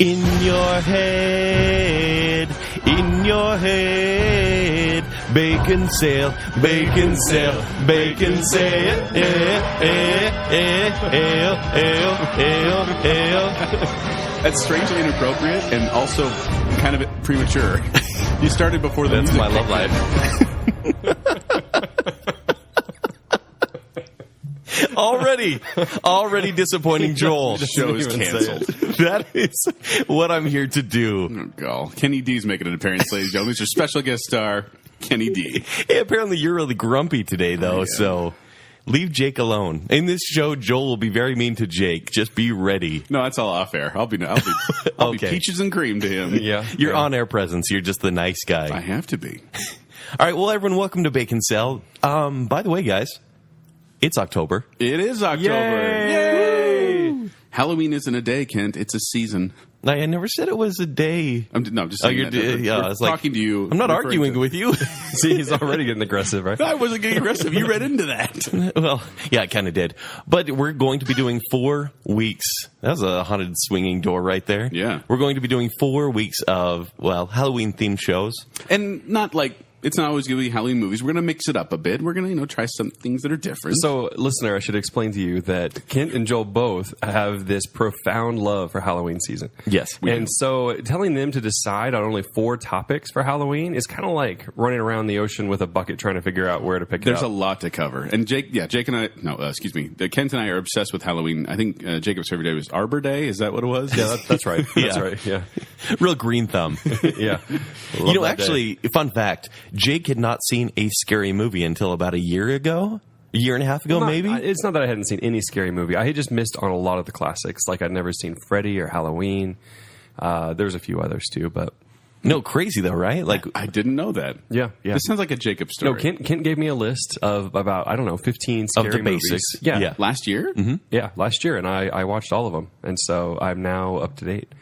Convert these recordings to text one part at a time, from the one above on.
In your head, Baconsale, Baconsale, Baconsale, That's strangely inappropriate and also kind of premature. You started before the That's music. my love life. Already disappointing Joel. The show is canceled. That is what I'm here to do. Oh, God. Kenny D's making an appearance, ladies and gentlemen. It's your special guest star, Kenny D. Hey, apparently you're really grumpy today, though, so leave Jake alone. In this show, Joel will be very mean to Jake. Just be ready. No, that's all off air. I'll be Okay. peaches and cream to him. Yeah, you're on-air presence. You're just the nice guy. I have to be. All right, well, everyone, welcome to Baconsale. By the way, guys, it's October. It is October. Yay! Halloween isn't a day, Kent. It's a season. I never said it was a day. I'm just saying that. We're talking to you. I'm not arguing with you. See, he's already getting aggressive, right? I wasn't getting aggressive. You read into that. Well, yeah, I kind of did. But we're going to be doing 4 weeks. That was a haunted swinging door right there. Yeah. We're going to be doing 4 weeks of, Halloween-themed shows. And not like... It's not always going to be Halloween movies. We're going to mix it up a bit. We're going to, try some things that are different. So, listener, I should explain to you that Kent and Joel both have this profound love for Halloween season. Yes. And so telling them to decide on only 4 topics for Halloween is kind of like running around the ocean with a bucket trying to figure out where to pick it There's up. a lot to cover. And Jake and I, Kent and I are obsessed with Halloween. I think Jacob's favorite day was Arbor Day. Is that what it was? Yeah, that's right. That's right, yeah. Real green thumb. Yeah. Actually, fun fact, Jake had not seen a scary movie until about a year and a half ago, maybe? It's not that I hadn't seen any scary movie. I had just missed on a lot of the classics. Like, I'd never seen Freddy or Halloween. There's a few others, too, but... No, crazy, though, right? Like, I didn't know that. Yeah. This sounds like a Jacob story. No, Kent gave me a list of about, 15 scary of the movies. basics. Yeah. Last year? Mm-hmm. Yeah, last year, and I watched all of them. And so I'm now up to date.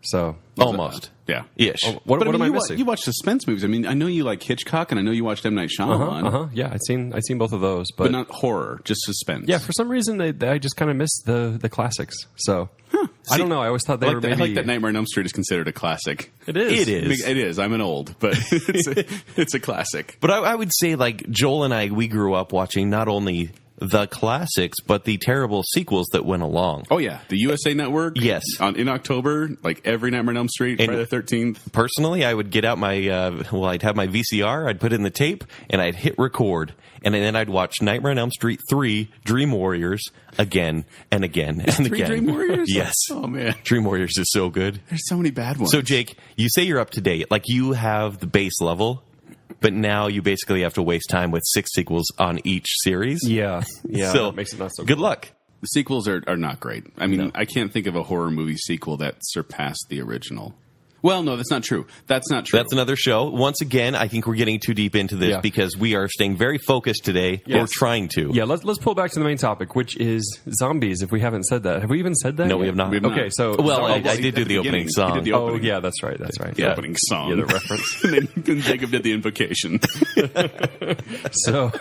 So... almost. Yeah. Ish. What am I missing? You watch suspense movies. I mean, I know you like Hitchcock, and I know you watched M. Night Shyamalan. Yeah, I've seen both of those, but not horror, just suspense. Yeah, for some reason I just kind of missed the classics. So I don't know. I always thought they were maybe. I like that Nightmare on Elm Street is considered a classic. It is. It is. I'm an old, but it's a classic. But I would say, like, Joel and I, we grew up watching not only the classics, but the terrible sequels that went along. Oh, yeah. The USA Network. Yes. In October, like every Nightmare on Elm Street, Friday the 13th. Personally, I would get out my, I'd have my VCR, I'd put in the tape, and I'd hit record. And then I'd watch Nightmare on Elm Street 3, Dream Warriors, again and again and again. 3 Dream Warriors? Yes. Oh, man. Dream Warriors is so good. There's so many bad ones. So, Jake, you say you're up to date. Like, you have the base level, but now you basically have to waste time with 6 sequels on each series. Yeah. So that makes it not so good luck. The sequels are not great. I mean, I can't think of a horror movie sequel that surpassed the original. Well, no, that's not true. That's not true. That's another show. Once again, I think we're getting too deep into this because we are staying very focused today. Yes. Or trying to. Yeah, let's pull back to the main topic, which is zombies, if we haven't said that. Have we even said that? No, we have not. Okay, so... Well, I did do the opening song. Oh, yeah, that's right. The opening song. Yeah, the reference. And then Jacob did the invocation. So...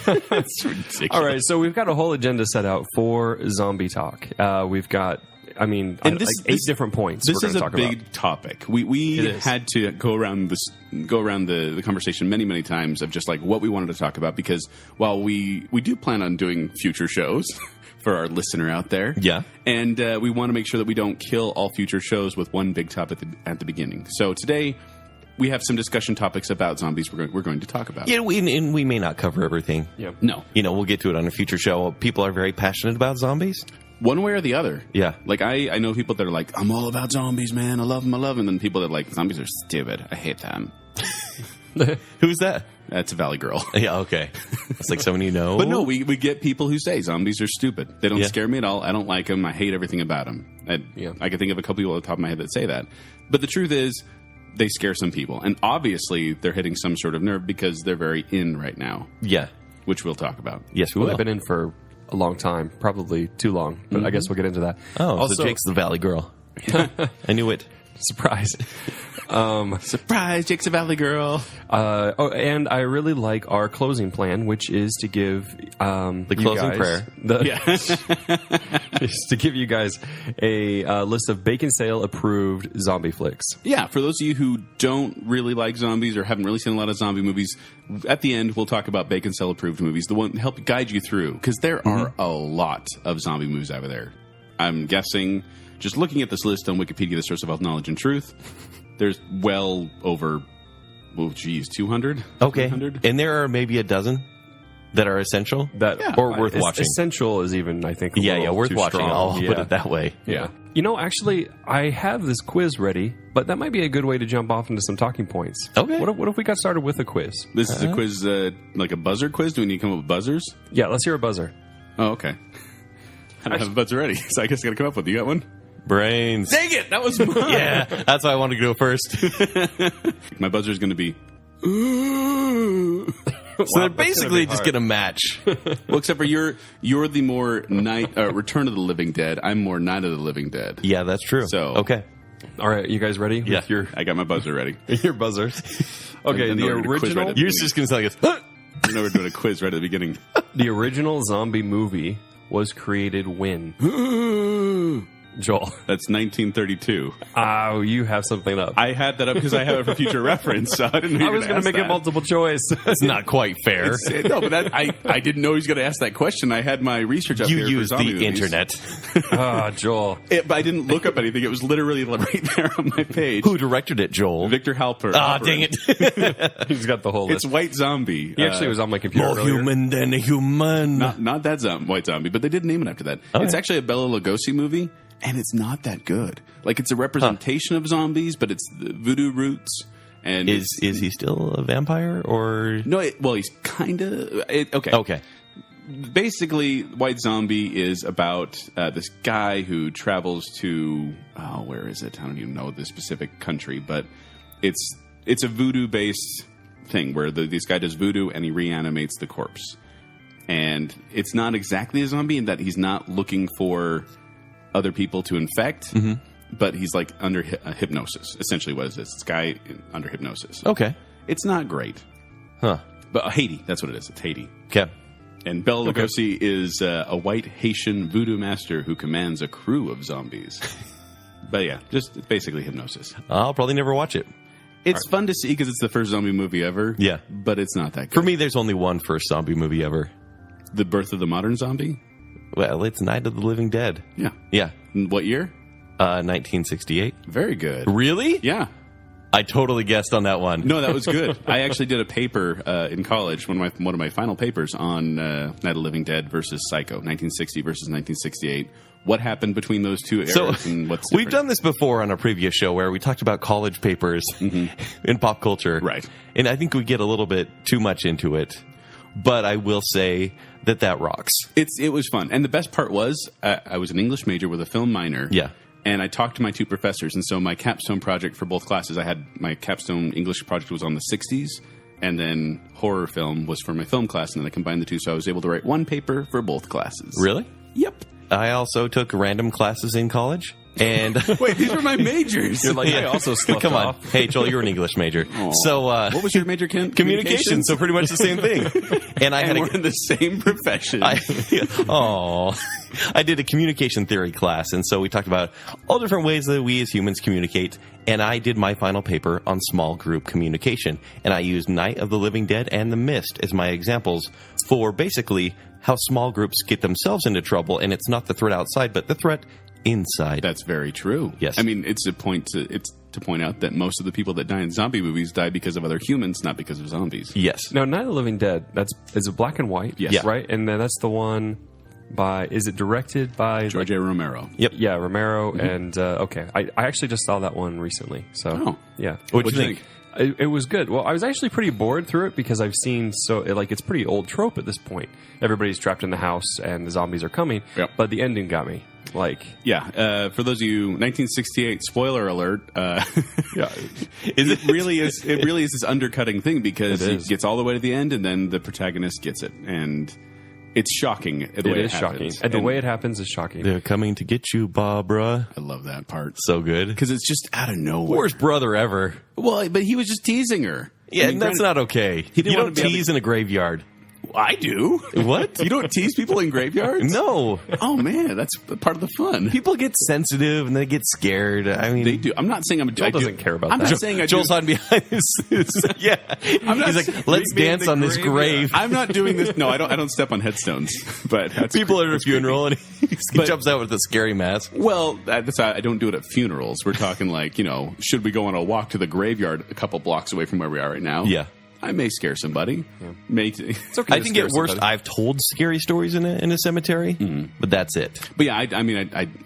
That's ridiculous. All right, so we've got a whole agenda set out for zombie talk. We've got... like 8 different points. This we're is a talk big about. topic. We had to go around the conversation many times of just like what we wanted to talk about, because while we do plan on doing future shows for our listener out there, and we want to make sure that we don't kill all future shows with one big topic at the beginning. So today we have some discussion topics about zombies we're going to talk about. Yeah, we may not cover everything. Yeah. No. We'll get to it on a future show. People are very passionate about zombies. One way or the other. Yeah. Like, I know people that are like, I'm all about zombies, man. I love them. And then people that are like, zombies are stupid. I hate them. Who's that? That's a Valley Girl. Yeah, okay. It's like someone you know. But no, we get people who say zombies are stupid. They don't scare me at all. I don't like them. I hate everything about them. I can think of a couple people at the top of my head that say that. But the truth is, they scare some people. And obviously, they're hitting some sort of nerve because they're very in right now. Yeah. Which we'll talk about. Yes, we will. They've been in for a long time, probably too long, but I guess we'll get into that. Oh, so Jake's the Valley Girl. I knew it. Surprise. Surprise, Jake's a Valley girl. And I really like our closing plan, which is to give the closing prayer. Is to give you guys a list of Baconsale approved zombie flicks. Yeah, for those of you who don't really like zombies or haven't really seen a lot of zombie movies, at the end we'll talk about Baconsale approved movies, the one to help guide you through, because there are a lot of zombie movies over there. I'm guessing, just looking at this list on Wikipedia, the source of all knowledge and truth, there's well over, 200? Okay. 300? And there are maybe a dozen that are essential or worth watching. Essential is even, I think, worth watching. Strong. I'll put it that way. Yeah. You know, actually, I have this quiz ready, but that might be a good way to jump off into some talking points. Okay. What if we got started with a quiz? This is a quiz, like a buzzer quiz? Do we need to come up with buzzers? Yeah, let's hear a buzzer. Oh, okay. I don't have a buzzer ready, so I guess I got to come up with it. You got one? Brains. Dang it! That was mine! Yeah, that's why I wanted to go first. My buzzer is going to be... So they're basically just going to match. Well, except for you're the more Return of the Living Dead. I'm more Night of the Living Dead. Yeah, that's true. So okay. All right, you guys ready? Yeah. I got my buzzer ready. Your buzzers. Okay, And the we're doing a quiz right original... at the You're just going to say like this. I know we're doing a quiz right at the beginning. The original zombie movie was created when? Joel. That's 1932. Oh, you have something up. I had that up because I have it for future reference. So I didn't know I was going to make it multiple choice. It's not quite fair. No, but I didn't know he was going to ask that question. I had my research up You here for use zombie the movies. internet. Joel. But I didn't look up anything. It was literally right there on my page. Who directed it, Joel? Victor Halper. Dang it. He's got the whole It's list. White Zombie. He actually was on my computer More earlier. human than a human. Not that White Zombie, but they did name it after that. It's actually a Bela Lugosi movie, and it's not that good. Like, it's a representation of zombies, but it's the voodoo roots. And Is he still a vampire or no? He's kind of okay. okay? Basically, White Zombie is about this guy who travels to where is it? I don't even know the specific country, but it's a voodoo based thing where this guy does voodoo and he reanimates the corpse. And it's not exactly a zombie in that he's not looking for other people to infect, but he's like under hypnosis. Essentially, what is this? This guy under hypnosis. Okay. It's not great. Huh. But Haiti, that's what it is. It's Haiti. Okay. And Bela Lugosi is a white Haitian voodoo master who commands a crew of zombies. But yeah, just basically hypnosis. I'll probably never watch it. It's fun to see because it's the first zombie movie ever. Yeah. But it's not that good. For me, there's only one first zombie movie ever. The Birth of the Modern Zombie? Well, it's Night of the Living Dead. Yeah. Yeah. What year? 1968. Very good. Really? Yeah. I totally guessed on that one. No, that was good. I actually did a paper in college, one of my final papers on Night of the Living Dead versus Psycho, 1960 versus 1968. What happened between those two eras So and what's we've different? done this before on a previous show where we talked about college papers in pop culture. Right. And I think we get a little bit too much into it. But I will say that rocks. It was fun. And the best part was I was an English major with a film minor. Yeah. And I talked to my two professors. And so my capstone project for both classes, my capstone English project was on the 60s. And then horror film was for my film class. And then I combined the two. So I was able to write one paper for both classes. Really? Yep. I also took random classes in college. And Wait, these were my majors. You're like, I also slept come on. off. Hey, Joel, you're an English major. So, what was your major, Ken? communication. So pretty much the same thing. And I had And we're in the same profession. I did a communication theory class, and so we talked about all different ways that we as humans communicate, and I did my final paper on small group communication, and I used Night of the Living Dead and The Mist as my examples for basically how small groups get themselves into trouble, and it's not the threat outside, but the threat inside. That's very true. Yes. I mean, it's to point out that most of the people that die in zombie movies die because of other humans, not because of zombies. Yes. Now, Night of the Living Dead, is it black and white? Yes. Yeah. Right? And then that's the one is it directed by... George A. Romero. Yep. Yeah, Romero, and, okay. I actually just saw that one recently, so, yeah. What'd you think? It was good. Well, I was actually pretty bored through it because I've seen it's pretty old trope at this point. Everybody's trapped in the house and the zombies are coming, Yep. but the ending got me. Yeah. For those of you, 1968, spoiler alert. Yeah. It really is this undercutting thing because It it is. gets all the way to the end and then the protagonist gets it. And It's shocking. The way It is shocking. And the way it happens is shocking. They're coming to get you, Barbara. I love that part. So good. Because it's just out of nowhere. Worst brother ever. Well, but he was just teasing her. Yeah, and that's not okay. You didn't don't want to be tease in a graveyard. I do. What? You don't tease people in graveyards? No. Oh, man, that's part of the fun. People get sensitive and they get scared. I mean, They do. I'm not saying Joel doesn't care about I'm that. not saying I Joel's do. hiding behind his yeah. not He's like, let's me in dance the on this grave. I'm not doing this. No, I don't step on headstones. But that's People are at a that's creepy. funeral and he jumps out with a scary mask. Well, that's I don't do it at funerals. We're talking like, should we go on a walk to the graveyard a couple blocks away from where we are right now? Yeah. I may scare somebody. Yeah. It's okay I to think scare at worst, somebody. I've told scary stories in a cemetery, but that's it. But yeah,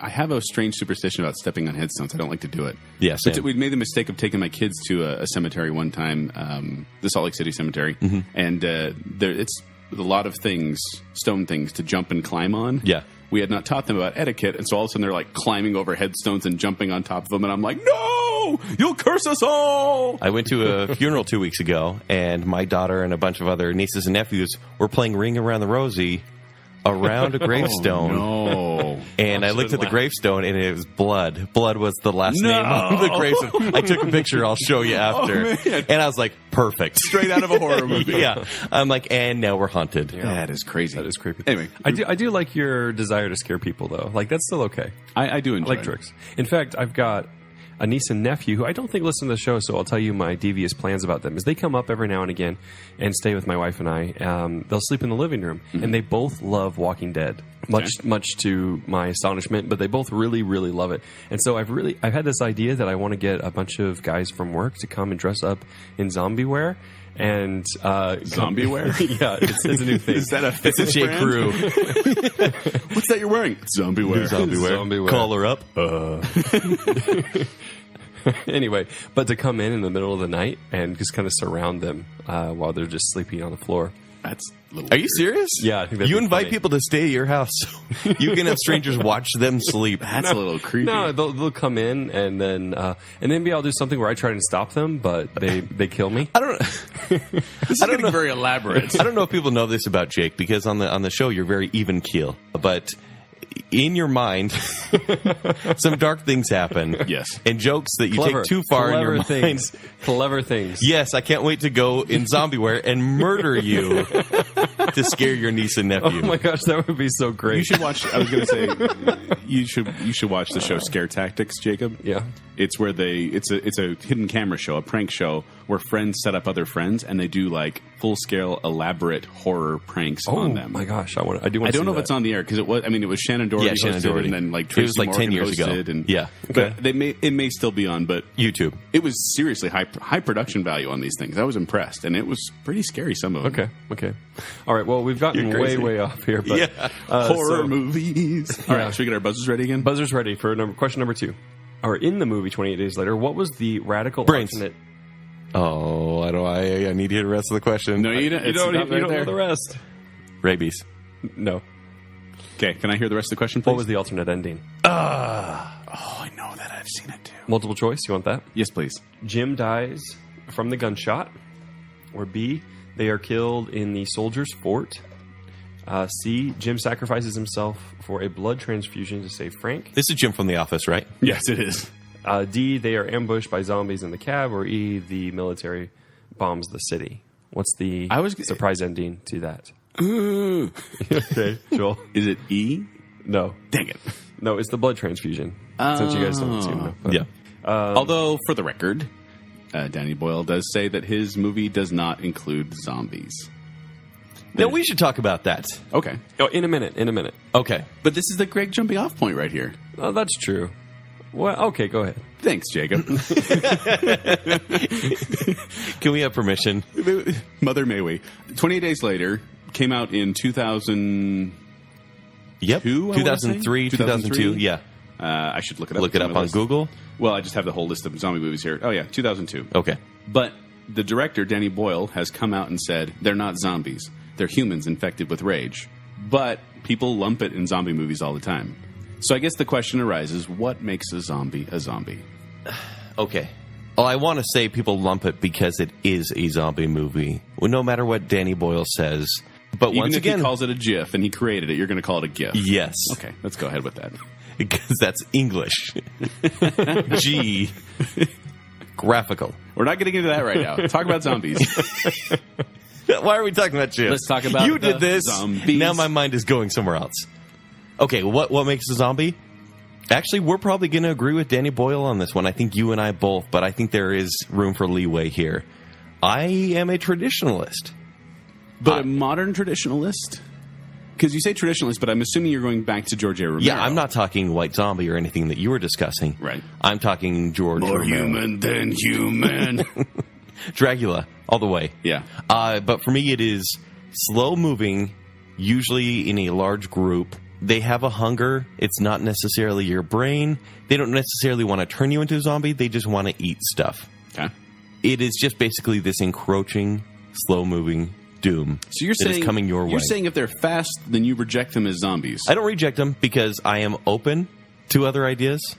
I have a strange superstition about stepping on headstones. I don't like to do it. Yeah, But same. we made the mistake of taking my kids to a cemetery one time, the Salt Lake City Cemetery, and it's a lot of things, stone things to jump and climb on. Yeah. We had not taught them about etiquette, and so all of a sudden they're like climbing over headstones and jumping on top of them, and I'm like, no, you'll curse us all. I went to a funeral 2 weeks ago, and my daughter and a bunch of other nieces and nephews were playing Ring Around the Rosie around a gravestone. No. And I looked at the gravestone, and it was blood. Blood was the last No. name on the gravestone. I took a picture. I'll show you after. man. And I was like, perfect. Straight out of a horror movie. Yeah. I'm like, and now we're haunted. That is crazy. That is creepy. Anyway, I do like your desire to scare people, though. Like, that's still okay. I do enjoy I like tricks. In fact, I've got a niece and nephew who I don't think listen to the show, so I'll tell you my devious plans about them. Is they come up every now and again and stay with my wife and I. They'll sleep in the living room, and they both love Walking Dead, much to my astonishment. But they both really, really love it. And so I've had this idea that I want to get a bunch of guys from work to come and dress up in zombie wear. And Zombie wear? Yeah, it's a new thing. Is that a It's a J. brand? Crew. What's that you're wearing? Zombie wear. Zombie wear. Zombie wear. Call her up. Anyway, but to come in the middle of the night and just kind of surround them while they're just sleeping on the floor. That's a little Are you weird. serious? Yeah, I think that'd you be invite funny. people to stay at your house. So you can have strangers watch them sleep. That's a little creepy. No, they'll come in and then maybe I'll do something where I try and stop them, but they kill me. I don't. This is getting very elaborate. I don't know if people know this about Jake because on the show you're very even keel, but in your mind, some dark things happen. Yes. And jokes that you take too far in your mind. things. Clever things. Yes, I can't wait to go in zombie wear and murder you to scare your niece and nephew. Oh my gosh, that would be so great. You should watch. I was going to say you should watch the show Scare Tactics, Jacob. Yeah. It's where it's a hidden camera show, a prank show where friends set up other friends and they do like full scale elaborate horror pranks on them. Oh my gosh, I do want to. I don't know if it's on the air because it was Shannon Doherty Yeah, Shannon hosted Doherty. and then like It was Tracy like 10 Morgan years ago. hosted and Yeah. But it may still be on, but YouTube. it was seriously high production value on these things. I was impressed, and it was pretty scary. Some of them. Okay. All right. Well, we've gotten You're crazy. way off here, but Yeah. Horror so- movies. All right, should we get our buzzers ready again? Buzzer's ready for question number 2. Or in the movie 28 Days Later, what was the radical Brains. alternate? Oh, I need to hear the rest of the question. No, you don't. You don't, It's not right know there. the rest. Rabies. No. Okay, can I hear the rest of the question, please? What was the alternate ending? Oh, I know that. I've seen it too. Multiple choice. You want that? Yes, please. Jim dies from the gunshot. Or B, they are killed in the soldiers' fort. C, Jim sacrifices himself for a blood transfusion to save Frank. This is Jim from The Office, right? Yes, it is. D, they are ambushed by zombies in the cab. Or E, the military bombs the city. What's the surprise ending to that? Okay, Joel. Is it E? No. Dang it. No, it's the blood transfusion. Since you guys don't seem to know. But- Yeah. Although, for the record, Danny Boyle does say that his movie does not include zombies. No, we should talk about that. Okay. Oh, in a minute. Okay. But this is the Greg jumping off point right here. Oh, that's true. Well, okay, go ahead. Thanks, Jacob. Can we have permission? Mother may we. 28 Days Later came out in 2000. Yep. Two, I wanna 2003, say? 2002. Yeah. I should look it up. Look it It's up my on list. Google. Well, I just have the whole list of zombie movies here. Oh, yeah, 2002. Okay. But the director, Danny Boyle, has come out and said they're not zombies. They're humans infected with rage. But people lump it in zombie movies all the time. So I guess the question arises, what makes a zombie a zombie? Okay. Well, I want to say people lump it because it is a zombie movie. Well, no matter what Danny Boyle says, But Even once if again, he calls it a GIF and he created it, you're going to call it a GIF. yes. Okay, let's go ahead with that. Because that's English. G. Graphical. We're not getting into that right now. Talk about zombies. Why are we talking about GIFs? Let's talk about you the did this. zombies. Now my mind is going somewhere else. Okay, what makes a zombie? Actually, we're probably going to agree with Danny Boyle on this one. I think you and I both, but I think there is room for leeway here. I am a traditionalist. But a modern traditionalist? Because you say traditionalist, but I'm assuming you're going back to George A. Romero. Yeah, I'm not talking White Zombie or anything that you were discussing. Right. I'm talking George More Romero. human than human. Dracula, all the way. Yeah. But for me, it is slow-moving, usually in a large group. They have a hunger. It's not necessarily your brain. They don't necessarily want to turn you into a zombie. They just want to eat stuff. Okay. It is just basically this encroaching, slow-moving doom. So you're that saying is coming your way. You're saying if they're fast, then you reject them as zombies. I don't reject them because I am open to other ideas.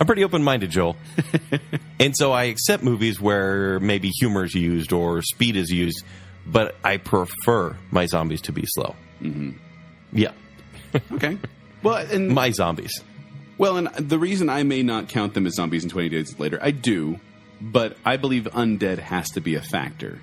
I'm pretty open-minded, Joel. And so I accept movies where maybe humor is used or speed is used, but I prefer my zombies to be slow. Mm-hmm. Yeah. Okay. Well, and My zombies. Well, and the reason I may not count them as zombies in 20 Days Later, I do, but I believe undead has to be a factor,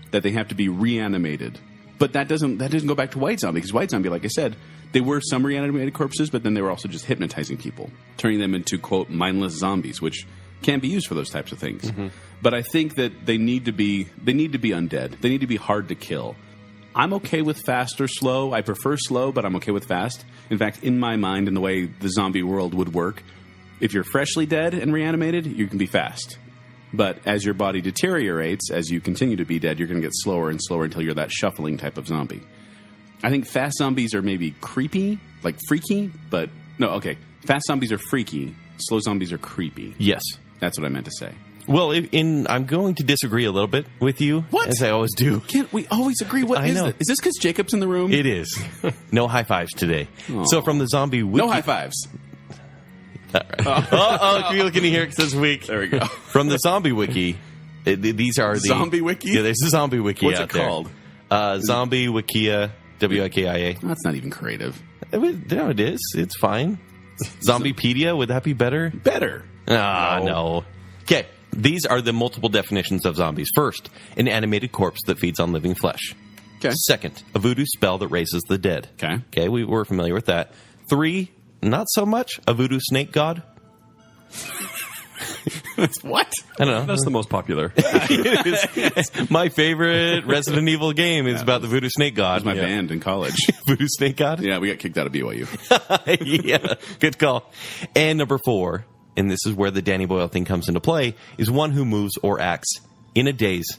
that they have to be reanimated. But that doesn't go back to White Zombie, because White Zombie, like I said, they were some reanimated corpses, but then they were also just hypnotizing people, turning them into, quote, mindless zombies, which can be used for those types of things. Mm-hmm. But I think that they need to be undead. They need to be hard to kill. I'm okay with fast or slow. I prefer slow, but I'm okay with fast. In fact, in my mind, in the way the zombie world would work, if you're freshly dead and reanimated, you can be fast. But as your body deteriorates, as you continue to be dead, you're going to get slower and slower until you're that shuffling type of zombie. I think fast zombies are maybe creepy, like freaky, but no, okay. Fast zombies are freaky. Slow zombies are creepy. Yes. That's what I meant to say. Well, I'm going to disagree a little bit with you, What? as I always do. Can't we always agree? What I is know. it? Is this because Jacob's in the room? It is. No high fives today. So from the zombie wiki... No high fives. Can you hear it says week? There we go. From the zombie wiki, these are the... Zombie wiki? Yeah, there's a zombie wiki What's out it there. called? Zombie Wikia, W-I-K-I-A. That's not even creative. No, it is. It's fine. Zombiepedia, would that be better? Better. No. Okay, these are the multiple definitions of zombies. First, an animated corpse that feeds on living flesh. Okay. Second, a voodoo spell that raises the dead. Okay. We're familiar with that. 3, not so much, a voodoo snake god. What? I don't know. That's the most popular. My favorite Resident Evil game is about the voodoo snake god. That was my band in college. Voodoo snake god? Yeah, we got kicked out of BYU. Yeah, good call. And number 4, and this is where the Danny Boyle thing comes into play, is one who moves or acts in a daze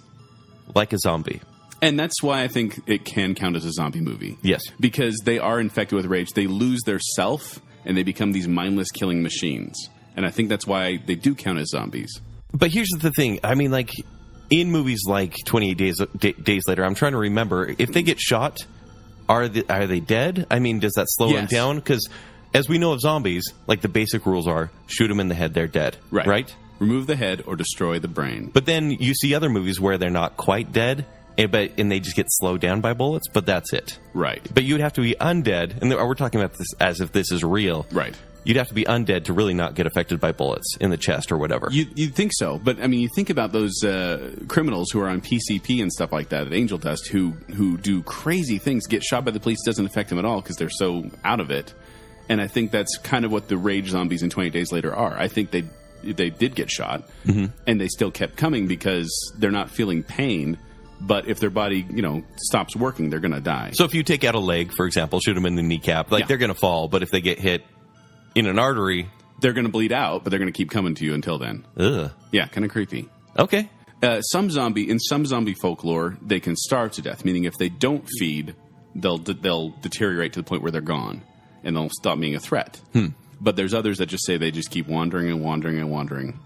like a zombie. And that's why I think it can count as a zombie movie. Yes. Because they are infected with rage. They lose their self, and they become these mindless killing machines. And I think that's why they do count as zombies. But here's the thing. I mean, like, in movies like 28 Days Later, I'm trying to remember, if they get shot, are they dead? I mean, does that slow them down? Because as we know of zombies, like, the basic rules are, shoot them in the head, they're dead. Right? Remove the head or destroy the brain. But then you see other movies where they're not quite dead, and they just get slowed down by bullets, but that's it. Right. But you'd have to be undead, and we're talking about this as if this is real. Right. You'd have to be undead to really not get affected by bullets in the chest or whatever. You'd think so, but I mean, you think about those criminals who are on PCP and stuff like that at Angel Dust who do crazy things, get shot by the police, doesn't affect them at all because they're so out of it. And I think that's kind of what the rage zombies in 20 Days Later are. I think they did get shot, and they still kept coming because they're not feeling pain. But if their body, stops working, they're going to die. So if you take out a leg, for example, shoot them in the kneecap, they're going to fall. But if they get hit in an artery, they're going to bleed out, but they're going to keep coming to you until then. Ugh. Yeah, kind of creepy. Okay. In some zombie folklore, they can starve to death, meaning if they don't feed, they'll deteriorate to the point where they're gone, and they'll stop being a threat. But there's others that just say they just keep wandering and wandering and wandering.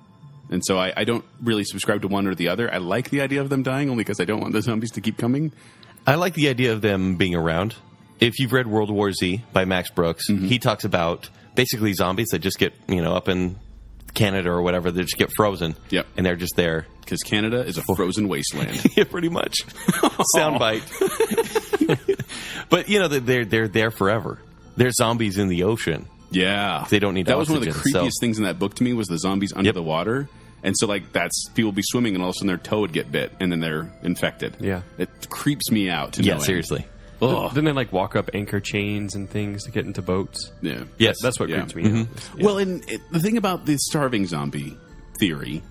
And so I don't really subscribe to one or the other. I like the idea of them dying only because I don't want the zombies to keep coming. I like the idea of them being around. If you've read World War Z by Max Brooks, he talks about basically zombies that just get, up in Canada or whatever, they just get frozen. Yep. And they're just there. Because Canada is a frozen wasteland. Yeah, pretty much. Soundbite. But, they're there forever. They're zombies in the ocean. Yeah. They don't need That oxygen, was one of the creepiest things in that book to me was the zombies under the water. And so, that's people would be swimming and all of a sudden their toe would get bit and then they're infected. Yeah. It creeps me out. Yeah, seriously. Ugh. Then they walk up anchor chains and things to get into boats. Yeah. Yes. That's what creeps me out. Yeah. Well, and the thing about the starving zombie theory,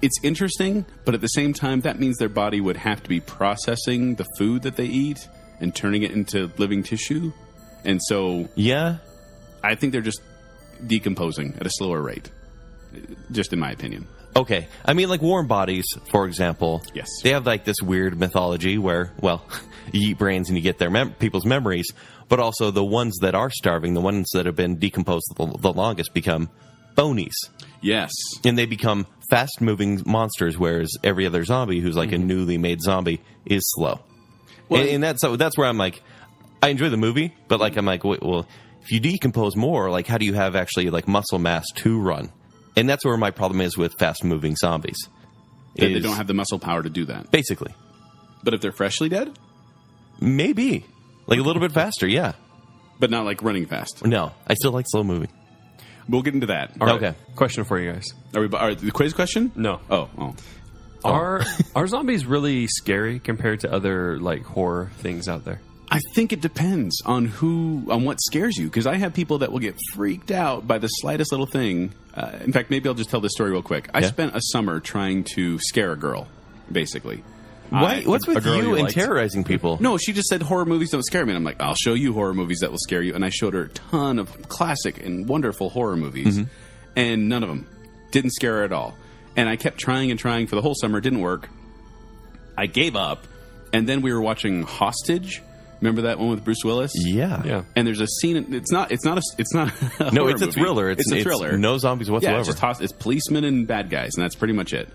it's interesting, but at the same time, that means their body would have to be processing the food that they eat and turning it into living tissue. And so, Yeah. I think they're just decomposing at a slower rate, just in my opinion. Okay. I mean, warm bodies, for example. Yes. They have this weird mythology where, you eat brains and you get their people's memories, but also the ones that are starving, the ones that have been decomposed the longest, become bonies. Yes. And they become fast-moving monsters, whereas every other zombie who's a newly made zombie is slow. Well, and that's where I'm I enjoy the movie, but I'm well, if you decompose more, how do you have actually muscle mass to run? And that's where my problem is with fast-moving zombies. They don't have the muscle power to do that. Basically. But if they're freshly dead? Maybe. A little bit faster, yeah. But not running fast. No, I still like slow moving. We'll get into that. All right. Okay. Question for you guys. Are we? All right, the quiz question? No. Oh. Are zombies really scary compared to other horror things out there? I think it depends on what scares you. Because I have people that will get freaked out by the slightest little thing. In fact, maybe I'll just tell this story real quick. I spent a summer trying to scare a girl, basically. What's with girl you you and liked? terrorizing people? No, she just said horror movies don't scare me. And I'm like, I'll show you horror movies that will scare you. And I showed her a ton of classic and wonderful horror movies. And none of them didn't scare her at all. And I kept trying and trying for the whole summer. It didn't work. I gave up. And then we were watching Hostage. Remember that one with Bruce Willis? Yeah. Yeah. And there's a scene. It's not a No, horror it's a movie. thriller. It's a thriller. No zombies whatsoever. Yeah, it's policemen and bad guys, and that's pretty much it.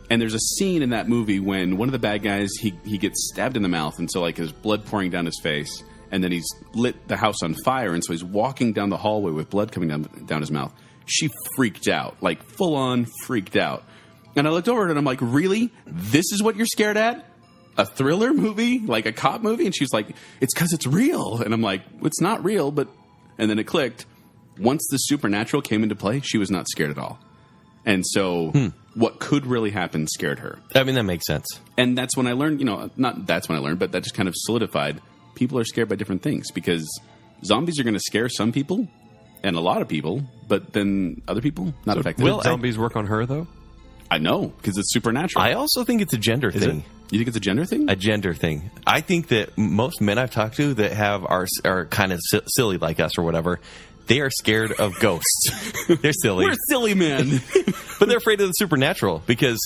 And there's a scene in that movie when one of the bad guys he gets stabbed in the mouth, and so there's blood pouring down his face, and then he's lit the house on fire, and so he's walking down the hallway with blood coming down his mouth. She freaked out, full on freaked out. And I looked over at her and I'm like, really? This is what you're scared at? A thriller movie? A cop movie? And she's like, it's because it's real. And I'm like, it's not real, but... And then it clicked. Once the supernatural came into play, she was not scared at all. And so what could really happen scared her. I mean, that makes sense. And that's when I learned, not that's when I learned, but that just kind of solidified. People are scared by different things because zombies are going to scare some people and a lot of people, but then other people not affected. Will zombies work on her, though? I know, because it's supernatural. I also think it's a gender thing. You think it's a gender thing? A gender thing. I think that most men I've talked to that are kind of silly like us or whatever, they are scared of ghosts. They're silly. We're silly men. But they're afraid of the supernatural because,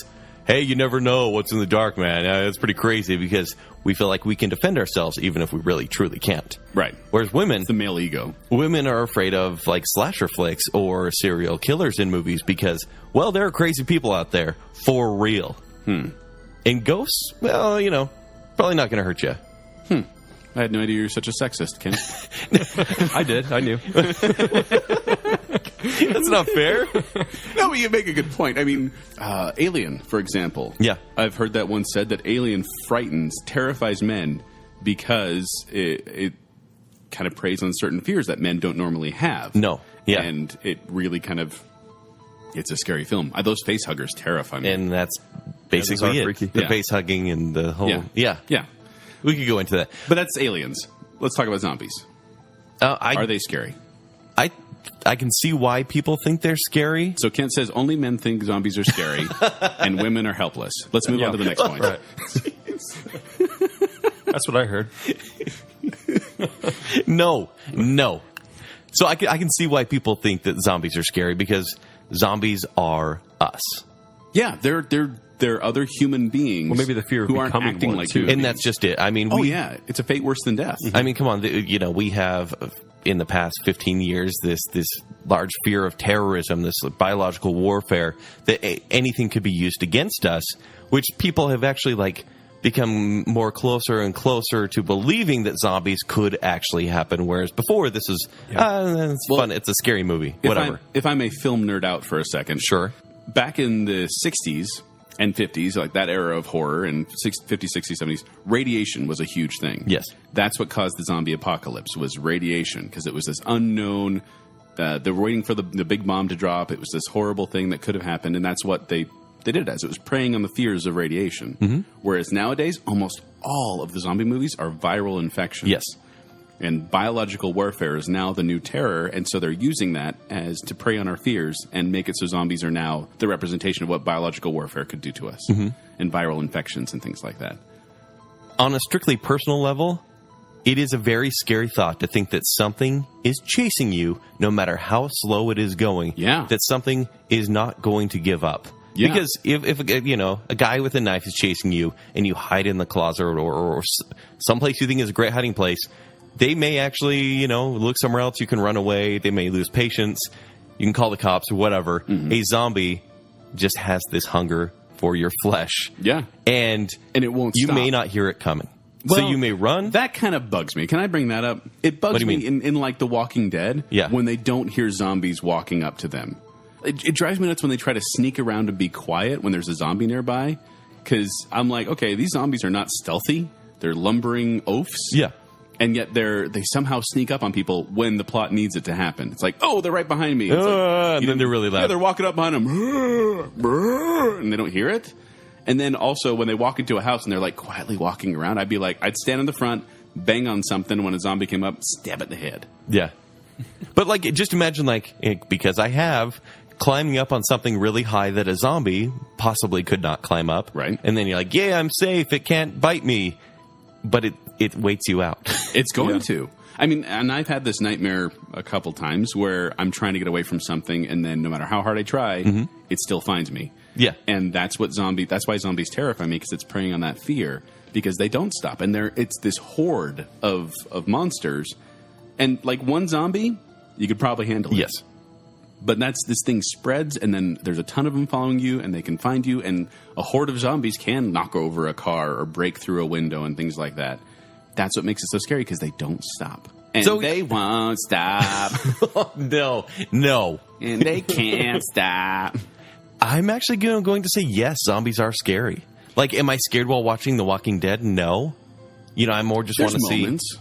hey, you never know what's in the dark, man. It's pretty crazy because we feel like we can defend ourselves even if we really, truly can't. Right. Whereas women... It's the male ego. Women are afraid of, slasher flicks or serial killers in movies because, well, there are crazy people out there for real. And ghosts, well, probably not going to hurt you. I had no idea you were such a sexist, Ken. I did. I knew. That's not fair. No, but you make a good point. I mean, Alien, for example. Yeah. I've heard that one said that Alien terrifies men because it kind of preys on certain fears that men don't normally have. No. Yeah. And it really it's a scary film. Those face huggers terrify me. And that's basically those are it. freaky. The Yeah. face hugging and the whole... Yeah. We could go into that. But that's aliens. Let's talk about zombies. Are they scary? I can see why people think they're scary. So Kent says only men think zombies are scary and women are helpless. Let's move on to the next point. Right. That's what I heard. No. So I can see why people think that zombies are scary because zombies are us. Yeah, they're other human beings. Well, maybe the fear of who aren't becoming acting one, like too. human And beings. that's just it. I mean, it's a fate worse than death. I mean, come on. We have in the past 15 years this large fear of terrorism, this biological warfare that anything could be used against us, which people have actually become more closer and closer to believing that zombies could actually happen. Whereas before, this is it's fun. It's a scary movie. Whatever. If I may film nerd out for a second, Sure. Back in the 60s, and 50s, like that era of horror, and 50s, 60s, 70s, radiation was a huge thing. Yes. That's what caused the zombie apocalypse, was radiation, because it was this unknown, they were waiting for the big bomb to drop. It was this horrible thing that could have happened, and that's what they did it as. It was preying on the fears of radiation. Mm-hmm. Whereas nowadays, almost all of the zombie movies are viral infections. Yes. And biological warfare is now the new terror, and so they're using that as to prey on our fears and make it so zombies are now the representation of what biological warfare could do to us, and viral infections and things like that. On a strictly personal level, it is a very scary thought to think that something is chasing you no matter how slow it is going. Yeah. That something is not going to give up. Yeah. Because if a guy with a knife is chasing you and you hide in the closet or someplace you think is a great hiding place, they may actually, look somewhere else. You can run away. They may lose patience. You can call the cops or whatever. Mm-hmm. A zombie just has this hunger for your flesh. Yeah. And it won't you stop. may not hear it coming. Well, so you may run. That kind of bugs me. Can I bring that up? It bugs me in like The Walking Dead when they don't hear zombies walking up to them. It drives me nuts when they try to sneak around and be quiet when there's a zombie nearby. Because I'm like, okay, these zombies are not stealthy. They're lumbering oafs. Yeah. And yet they somehow sneak up on people when the plot needs it to happen. It's like, oh, they're right behind me. It's and then they're really loud. Yeah, they're walking up behind them. And they don't hear it. And then also when they walk into a house and they're like quietly walking around, I'd stand in the front, bang on something when a zombie came up, stab it in the head. Yeah. But just imagine because I have climbing up on something really high that a zombie possibly could not climb up. Right. And then you're like, yeah, I'm safe. It can't bite me. But it waits you out. It's going to. I mean, and I've had this nightmare a couple times where I'm trying to get away from something, and then no matter how hard I try, it still finds me. Yeah. And that's why zombies terrify me, because it's preying on that fear, because they don't stop. And it's this horde of monsters. And like one zombie, you could probably handle it. Yes. But this thing spreads, and then there's a ton of them following you, and they can find you, and a horde of zombies can knock over a car or break through a window and things like that. That's what makes it so scary, because they don't stop. And they won't stop. No. And they can't stop. I'm actually going to say yes, zombies are scary. Am I scared while watching The Walking Dead? No. I more just want to see... moments.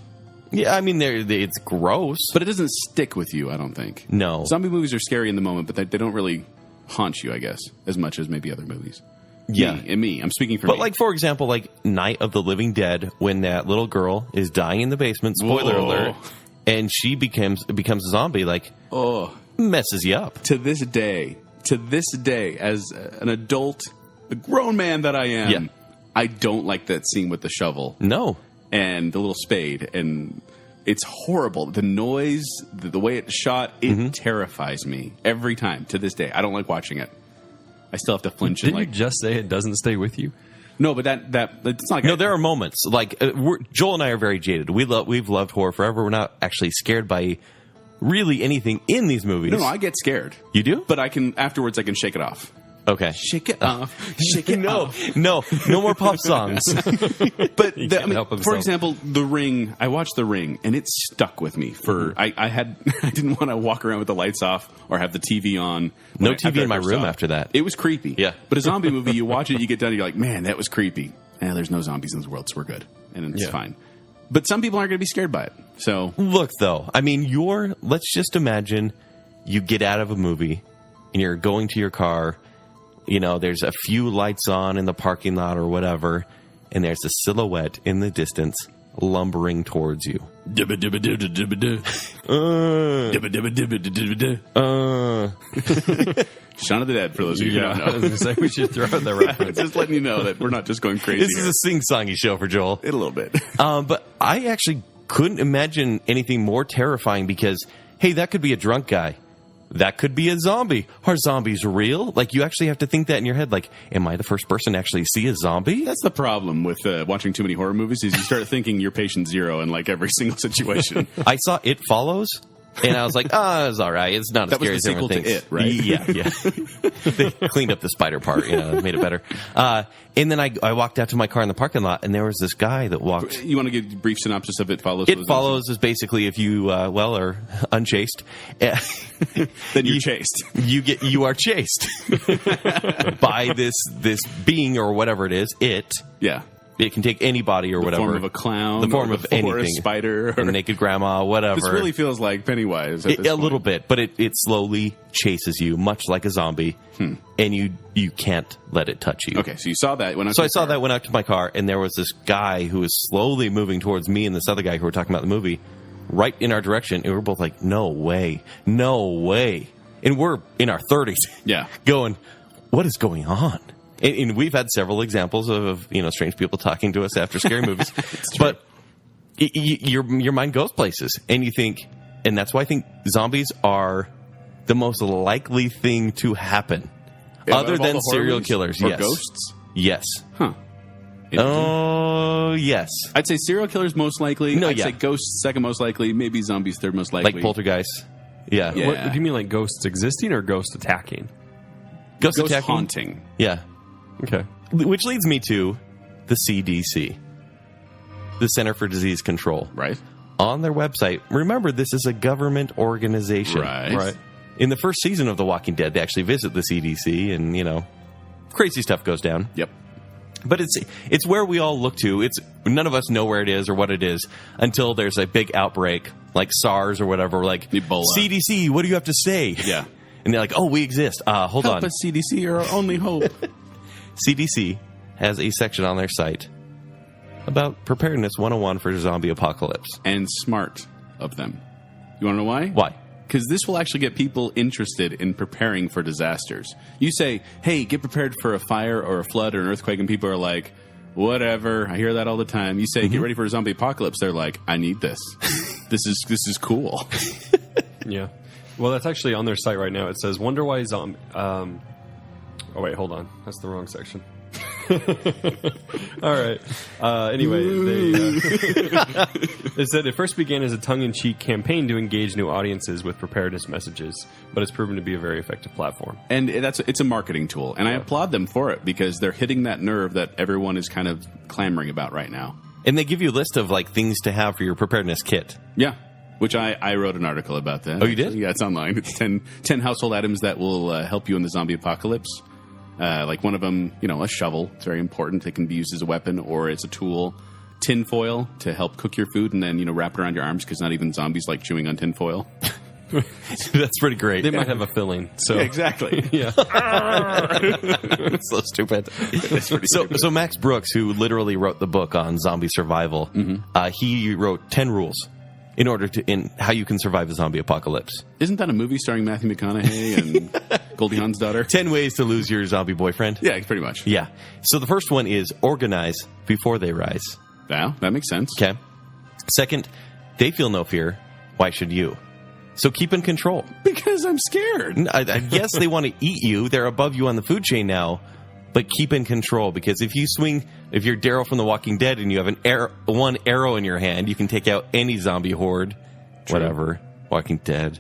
Yeah, I mean, it's gross. But it doesn't stick with you, I don't think. No. Zombie movies are scary in the moment, but they don't really haunt you, I guess, as much as maybe other movies. Yeah. Me. I'm speaking for me. But, for example, Night of the Living Dead, when that little girl is dying in the basement, spoiler alert, and she becomes a zombie, messes you up. To this day, as an adult, a grown man that I am, I don't like that scene with the shovel. No. And the little spade, and it's horrible. The noise, the way it's shot, it terrifies me every time to this day. I don't like watching it. I still have to flinch. Didn't you just say it doesn't stay with you? No, but that it's not. No, there are moments Joel and I are very jaded. We've loved horror forever. We're not actually scared by really anything in these movies. No, I get scared. You do? But afterwards I can shake it off. Okay. Shake it off. Shake it off. No more pop songs. But for example, The Ring. I watched The Ring, and it stuck with me for. I didn't want to walk around with the lights off or have the TV on. No TV in my room after that. It was creepy. Yeah. But a zombie movie, you watch it, you get done, you're like, man, that was creepy. And there's no zombies in this world, so we're good, and it's fine. But some people aren't going to be scared by it. So look, though, I mean, let's just imagine you get out of a movie and you're going to your car. There's a few lights on in the parking lot or whatever, and there's a silhouette in the distance lumbering towards you. Shaun of the Dead, for those of you who don't know. I was going to say we should throw in the reference. Just letting you know that we're not just going crazy. This is a sing-songy show for Joel. A little bit. But I actually couldn't imagine anything more terrifying because, hey, that could be a drunk guy. That could be a zombie. Are zombies real? You actually have to think that in your head. Am I the first person to actually see a zombie? That's the problem with watching too many horror movies is you start thinking you're patient zero in every single situation. I saw It Follows. And I was like, oh, it's all right. It's not as That was scary the as everyone sequel to thinks. It, right? Yeah. They cleaned up the spider part, made it better. And then I walked out to my car in the parking lot, and there was this guy that walked. You want to give a brief synopsis of It Follows? It Follows is basically if you, are unchaste. Then you're chased. You are chased by this being or whatever it is. Yeah. It can take any body or whatever. The form of a clown. The form or of a anything. Spider. A naked grandma, whatever. This really feels like Pennywise. A little bit, but it slowly chases you, much like a zombie, and you can't let it touch you. Okay, so you saw that when I saw that, went out to my car, and there was this guy who was slowly moving towards me and this other guy who were talking about the movie, right in our direction, and we were both like, no way. And we're in our 30s. Yeah. Going, what is going on? And we've had several examples of strange people talking to us after scary movies, but your mind goes places, and you think, and that's why I think zombies are the most likely thing to happen, other than serial killers. Or yes, ghosts. Yes. Huh. Oh, yes. I'd say serial killers most likely. No, I'd say ghosts second most likely. Maybe zombies third most likely. Like poltergeists. Yeah. Yeah. What do you mean, like ghosts existing or ghosts attacking? Ghost Ghost attacking. haunting. Yeah. Okay. Which leads me to the CDC, the Center for Disease Control. Right. On their website, remember, this is a government organization. Right. In the first season of The Walking Dead, they actually visit the CDC, and, crazy stuff goes down. Yep. But it's where we all look to. None of us know where it is or what it is until there's a big outbreak, like SARS or whatever. We're like, Ebola. CDC, what do you have to say? Yeah. And they're like, oh, we exist. Hold Help on. us, CDC, are our only hope. CDC has a section on their site about preparedness 101 for zombie apocalypse. And smart of them. You want to know why? Why? Because this will actually get people interested in preparing for disasters. You say, hey, get prepared for a fire or a flood or an earthquake, and people are like, whatever. I hear that all the time. You say, get ready for a zombie apocalypse. They're like, I need this. This is cool. Yeah. Well, that's actually on their site right now. It says, wonder why zombie... Oh, wait, hold on. That's the wrong section. All right. Anyway, they said it first began as a tongue-in-cheek campaign to engage new audiences with preparedness messages, but it's proven to be a very effective platform. And it's a marketing tool, and I applaud them for it because they're hitting that nerve that everyone is kind of clamoring about right now. And they give you a list of things to have for your preparedness kit. Yeah. Which I wrote an article about that. Oh, you did? Yeah, it's online. It's 10 household items that will help you in the zombie apocalypse. Like one of them, a shovel. It's very important. It can be used as a weapon or as a tool. Tin foil to help cook your food and then, wrap it around your arms because not even zombies like chewing on tin foil. That's pretty great. They might have a filling. So Yeah, exactly. yeah. It's so stupid. So Max Brooks, who literally wrote the book on zombie survival, he wrote 10 rules in how you can survive a zombie apocalypse. Isn't that a movie starring Matthew McConaughey and Goldie Hawn's daughter? 10 ways to lose your zombie boyfriend. Yeah, pretty much. Yeah. So the first one is organize before they rise. Yeah, that makes sense. Okay. Second, they feel no fear. Why should you? So keep in control. Because I'm scared. I guess they want to eat you. They're above you on the food chain now. But keep in control, because if you're Daryl from The Walking Dead and you have one arrow in your hand, you can take out any zombie horde. True. Whatever. Walking Dead.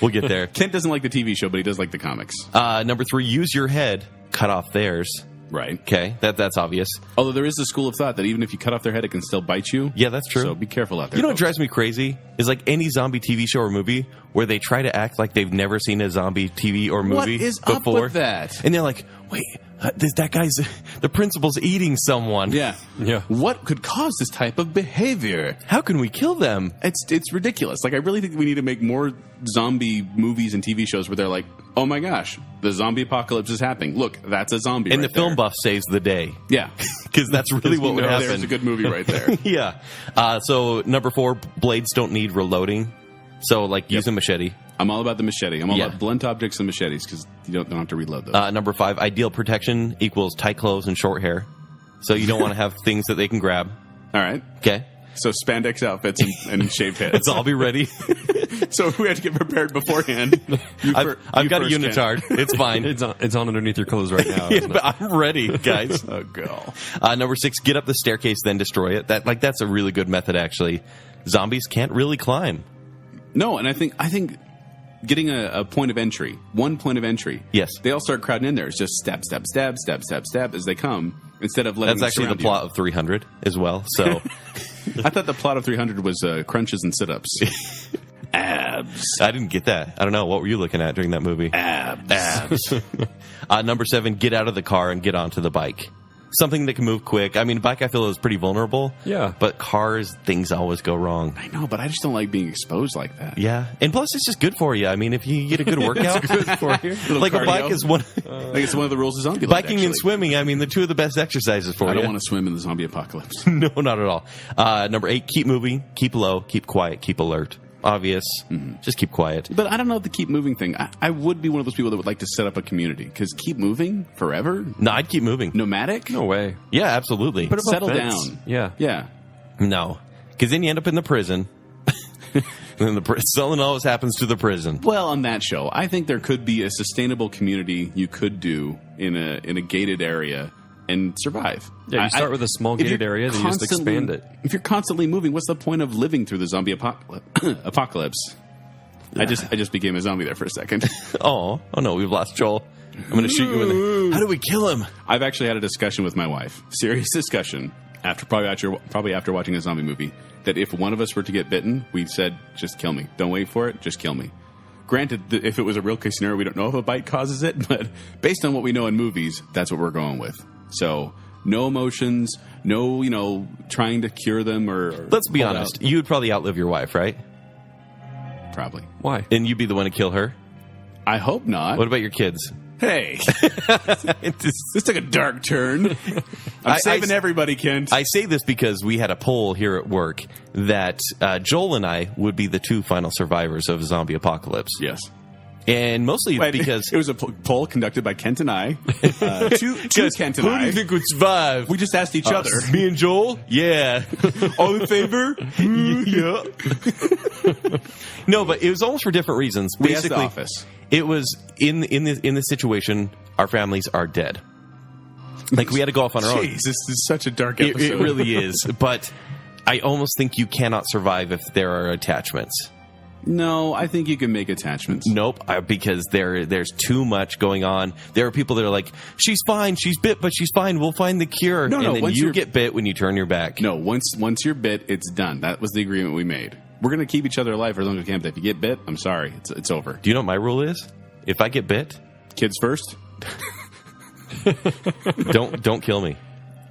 We'll get there. Kent doesn't like the TV show, but he does like the comics. Number 3, use your head. Cut off theirs. Right. Okay, that's obvious. Although there is a school of thought that even if you cut off their head, it can still bite you. Yeah, that's true. So be careful out there. You know what folks. drives me crazy is any zombie TV show or movie where they try to act like they've never seen a zombie TV or movie What is before. up with that? And they're like, wait, that guy's, the principal's eating someone. Yeah. Yeah. What could cause this type of behavior? How can we kill them? It's ridiculous. I really think we need to make more zombie movies and TV shows where they're like, oh my gosh, the zombie apocalypse is happening. Look, that's a zombie And right the film there. buff saves the day. Yeah. Because that's really what would happen. There's a good movie right there. Yeah. So number 4, blades don't need reloading. So use a machete. I'm all about the machete. I'm all about blunt objects and machetes because you don't have to reload those. Number 5, ideal protection equals tight clothes and short hair. So you don't want to have things that they can grab. All right. Okay. So spandex outfits and shaved heads. Let's all be ready. So we have to get prepared beforehand. I've got a first, unitard. Ken. It's fine. It's on underneath your clothes right now. Yeah, but I'm ready, guys. Oh, go. Number 6, get up the staircase, then destroy it. That's a really good method, actually. Zombies can't really climb. No, and I think getting a point of entry, one point of entry. Yes. They all start crowding in there. It's just stab, stab, stab, stab, stab, stab as they come, instead of letting That's them actually the surround plot of 300 as well. So you. I thought the plot of 300 was crunches and sit-ups. Abs. I didn't get that. I don't know. What were you looking at during that movie? Abs. Number 7, get out of the car and get onto the bike. Something that can move quick. I mean, bike I feel is pretty vulnerable. Yeah. But cars, things always go wrong. I know, but I just don't like being exposed like that. Yeah. And plus, it's just good for you. I mean, if you get a good workout. Good for you. Like cardio. a bike is one. I think it's one of the rules of zombie. Biking actually. and swimming, I mean, the two of the best exercises for you. I don't want to swim in the zombie apocalypse. No, not at all. Number 8, keep moving, keep low, keep quiet, keep alert. Obvious. Just keep quiet. But I don't know the keep moving thing. I would be one of those people that would like to set up a community, because keep moving forever? No, I'd keep moving. Nomadic? No way. Yeah, absolutely. Put up a Settle fence. down. Yeah. Yeah. No. Because then you end up in the prison. And then something always happens to the prison. Well, on that show, I think there could be a sustainable community you could do in a gated area and survive. Yeah, you start with a small if gated you're area, then you just constantly- expand it. If you're constantly moving, what's the point of living through the zombie apocalypse? I just became a zombie there for a second. Oh no, we've lost Joel. I'm going to shoot you in the... How do we kill him? I've actually had a discussion with my wife, serious discussion, probably after watching a zombie movie, that if one of us were to get bitten, we said, just kill me. Don't wait for it, just kill me. Granted, if it was a real case scenario, we don't know if a bite causes it, but based on what we know in movies, that's what we're going with. So, no emotions, no, trying to cure them or Let's be hold honest. out. You would probably outlive your wife, right? Probably. Why? And you'd be the one to kill her? I hope not. What about your kids? Hey, this took a dark turn. I'm saving everybody, Kent. I say this because we had a poll here at work that Joel and I would be the 2 final survivors of a zombie apocalypse. Yes. And mostly because... it was a poll conducted by Kent and I. Two Kent and I. would survive? We just asked each other. Me and Joel? Yeah. All in favor? Yeah. No, but it was almost for different reasons. We asked Basically, the office. it was in this situation, our families are dead. Like, we had to go off on our own. Jeez, this is such a dark It, episode. it really is. But I almost think you cannot survive if there are attachments. No, I think you can make attachments. Nope, because there's too much going on. There are people that are like, she's fine, she's bit, but she's fine. We'll find the cure. No, and then once you you're- get bit when you turn your back. No, once you're bit, it's done. That was the agreement we made. We're going to keep each other alive for as long as we can, but if you get bit, I'm sorry. It's over. Do you know what my rule is? If I get bit, Kids first? don't kill me.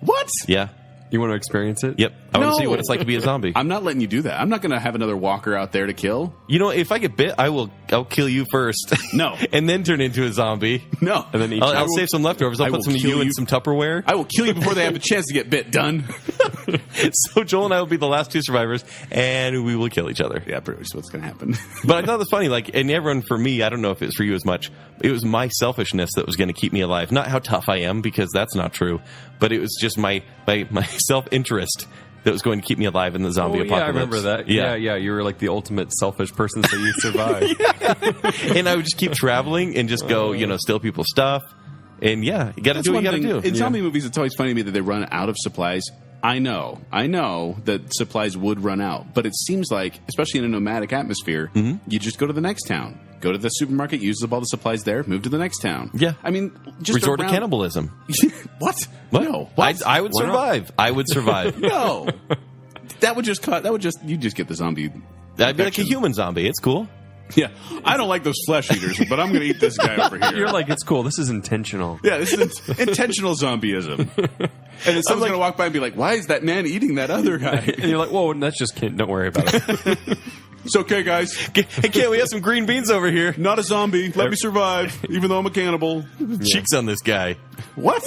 What? Yeah. You want to experience it? Yep. I want to see No. what it's like to be a zombie. I'm not letting you do that. I'm not going to have another walker out there to kill. You know, if I get bit, I'll kill you first. No. And then turn into a zombie. No. And then eat I'll will- save some leftovers. I'll I put will some of kill you in you. some Tupperware. I will kill you before they have a chance to get bit. Done. So Joel and I will be the last 2 survivors, and we will kill each other. Yeah, pretty much what's going to happen. But I thought it was funny, like, and everyone, for me, I don't know if it's for you as much, it was my selfishness that was going to keep me alive. Not how tough I am, because that's not true, but it was just my self-interest that was going to keep me alive in the zombie Oh, yeah, apocalypse. I remember that. Yeah, you were like the ultimate selfish person, so you survived. And I would just keep traveling and just go, steal people's stuff. And yeah, you got to That's do what one you got to thing. do. In zombie movies, it's always funny to me that they run out of supplies. I know that supplies would run out, but it seems like, especially in a nomadic atmosphere, you just go to the next town, go to the supermarket, use up all the supplies there, move to the next town. Yeah. I mean, just Resort to around- cannibalism. What? What? No. What? I would survive. I would survive. No. You just get the zombie. I'd be like a infection. human zombie. It's cool. Yeah. I don't like those flesh eaters, but I'm going to eat this guy over here. You're like, it's cool. This is intentional. Yeah, this is intentional zombieism. And then someone's going to walk by and be like, why is that man eating that other guy? And you're like, whoa, that's just Kent. Don't worry about it. It's okay, guys. Hey, Ken, we have some green beans over here. Not a zombie. Let me survive, even though I'm a cannibal. Cheeks on this guy. What?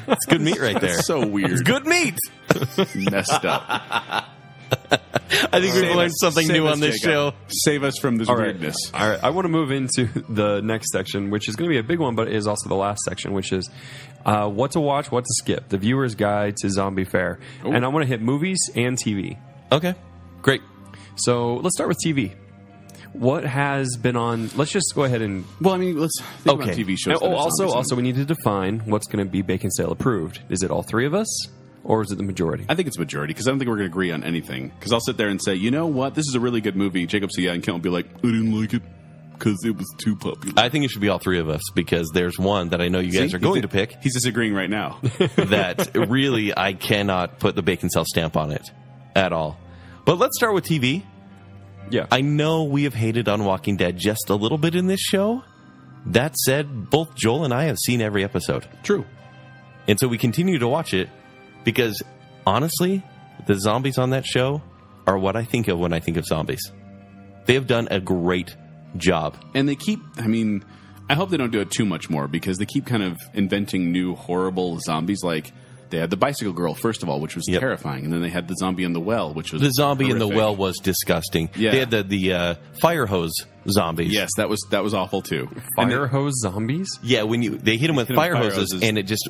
It's good meat right there. So weird. It's good meat. Messed up. I think we've learned something Save new us, on this Jacob. show. Save us from this All right. weirdness. All right. I want to move into the next section, which is going to be a big one, but is also the last section, which is what to watch, what to skip, the viewer's guide to zombie fare. Ooh. And I want to hit movies and TV. Okay, great. So let's start with TV. What has been on? Let's just go ahead and. Well, I mean, let's think about Okay. TV shows. Oh, that are zombies. also, we need to define what's going to be Baconsale approved. Is it all 3 of us? or is it the majority? I think it's majority, because I don't think we're going to agree on anything. Because I'll sit there and say, you know what, this is a really good movie. Jacob will say, yeah, and Kent will be like, I didn't like it because it was too popular. I think it should be all three of us, because there's one that I know you guys are going to pick. He's disagreeing right now. That really I cannot put the Baconsale stamp on it at all. But let's start with TV. Yeah. I know we have hated on Walking Dead just a little bit in this show. That said, both Joel and I have seen every episode. True. And so we continue to watch it because, honestly, the zombies on that show are what I think of when I think of zombies. They have done a great job. And they keep, I mean, I hope they don't do it too much more, because they keep kind of inventing new horrible zombies. Like, they had the bicycle girl, first of all, which was terrifying. And then they had the zombie in the well, which was The zombie horrific. in the well was disgusting. Yeah. They had the fire hose zombies. Yes, that was awful too. Fire hose zombies? Yeah, when they hit them with fire fire hoses, hoses. and it just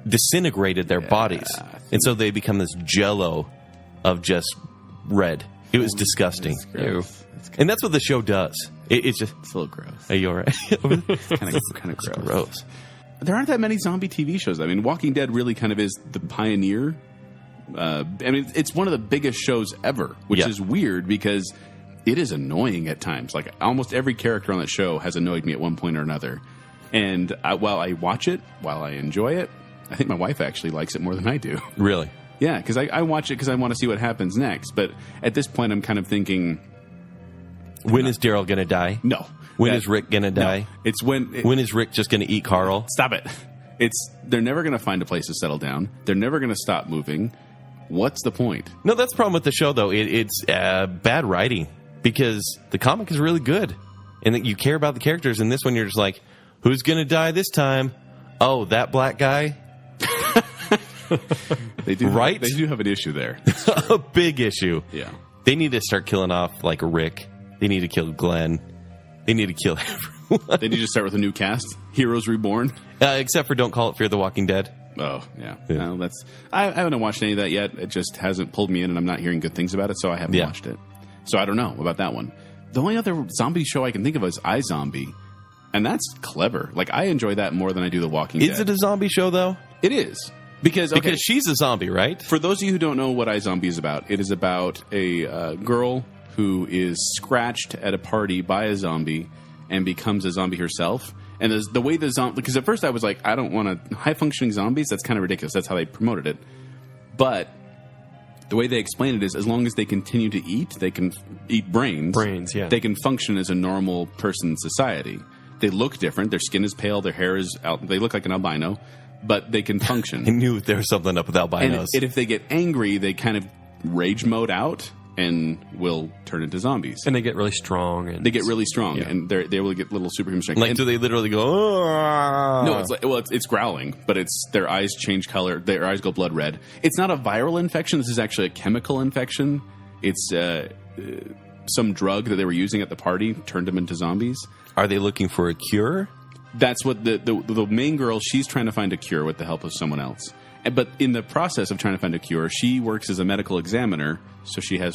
disintegrated their bodies. And so they become this jello of just red. It was disgusting. Ew. And that's what the show does. It's just... It's a little gross. Are you all right? kind of gross. Gross. There aren't that many zombie TV shows. I mean, Walking Dead really kind of is the pioneer. I mean, it's one of the biggest shows ever, which is weird because it is annoying at times. Like, almost every character on that show has annoyed me at one point or another. And while I watch it, while I enjoy it, I think my wife actually likes it more than I do. Really? Yeah, because I watch it because I want to see what happens next. But at this point, I'm kind of thinking, When is Daryl going to die? no. When is Rick going to die? No, it's when... When is Rick just going to eat Carl? Stop it. They're never going to find a place to settle down. They're never going to stop moving. What's the point? No, that's the problem with the show, though. It's bad writing, because the comic is really good. And that you care about the characters. And this one, you're just like, who's going to die this time? Oh, that black guy? They do, Right? They do have an issue there. A big issue. Yeah. They need to start killing off, like, Rick. They need to kill Glenn. They need to kill everyone. They need to start with a new cast. Heroes Reborn. Except for don't call it Fear the Walking Dead. Oh, yeah. No, that's. I haven't watched any of that yet. It just hasn't pulled me in, and I'm not hearing good things about it, so I haven't watched it. So I don't know about that one. The only other zombie show I can think of is iZombie, and that's clever. Like, I enjoy that more than I do The Walking Dead. Is it a zombie show, though? It is. Because she's a zombie, right? For those of you who don't know what iZombie is about, it is about a girl who is scratched at a party by a zombie and becomes a zombie herself. And the way the zombie... Because at first I was like, I don't want high-functioning zombies. That's kind of ridiculous. That's how they promoted it. But the way they explain it is, as long as they continue to eat, they can eat brains. Brains, yeah. They can function as a normal person in society. They look different. Their skin is pale. Their hair is out. They look like an albino. But they can function. I knew there was something up with albinos. And if they get angry, they kind of rage mode out and will turn into zombies. And they get really strong. And They get really strong, and they will get little superhuman strength. Like, And- do they literally go, oh? No, it's growling, but it's their eyes change color. Their eyes go blood red. It's not a viral infection. This is actually a chemical infection. It's some drug that they were using at the party turned them into zombies. Are they looking for a cure? That's what the main girl, she's trying to find a cure with the help of someone else. But in the process of trying to find a cure, she works as a medical examiner, so she has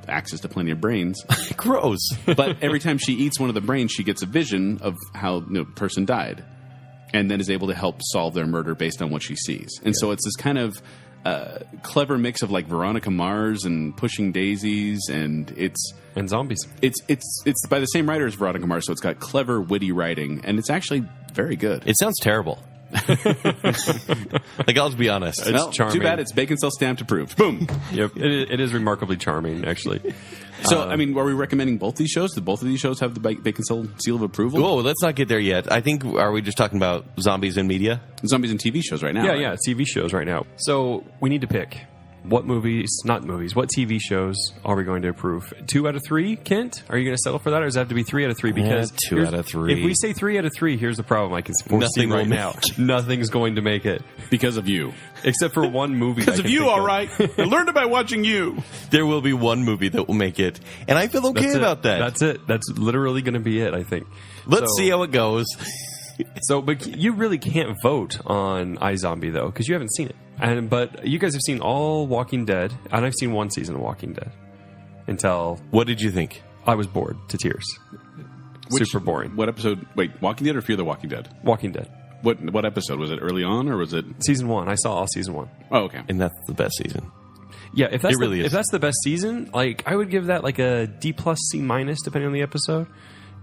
access to plenty of brains. Gross. But every time she eats one of the brains, she gets a vision of how the person died, and then is able to help solve their murder based on what she sees. And so it's this kind of clever mix of like Veronica Mars and Pushing Daisies, and it's zombies. It's by the same writer as Veronica Mars, so it's got clever, witty writing, and it's actually very good. It sounds terrible. Like, I'll just be honest. Well, charming. too bad it's Baconsale stamped approved. Boom. Yep, it is remarkably charming, actually. So, I mean, are we recommending both these shows? Do both of these shows have the Baconsale seal of approval? Whoa, let's not get there yet. I think, are we just talking about zombies in media? Zombies and TV shows right now. Yeah, right? yeah, TV shows right now. So we need to pick what TV shows are we going to approve? 2 out of 3, Kent? Are you going to settle for that, or does it have to be 3 out of 3? Because 2 out of 3. If we say 3 out of 3, here's the problem. I can foresee Nothing will right now. Nothing's going to make it. Because of you. Except for one movie. Because of you, all right. I learned it by watching you. There will be one movie that will make it. And I feel okay about that. That's it. That's literally going to be it, I think. Let's see how it goes. But you really can't vote on iZombie, though, because you haven't seen it. But you guys have seen all Walking Dead, and I've seen one season of Walking Dead. Until What did you think? I was bored to tears. Super boring. What episode? Wait, Walking Dead or Fear the Walking Dead? Walking Dead. What episode was it? Early on, or was it Season 1. I saw all Season 1. Oh, okay. And that's the best season. Yeah, if that's It really is. if that's the best season, like I would give that like a D+, C-, depending on the episode.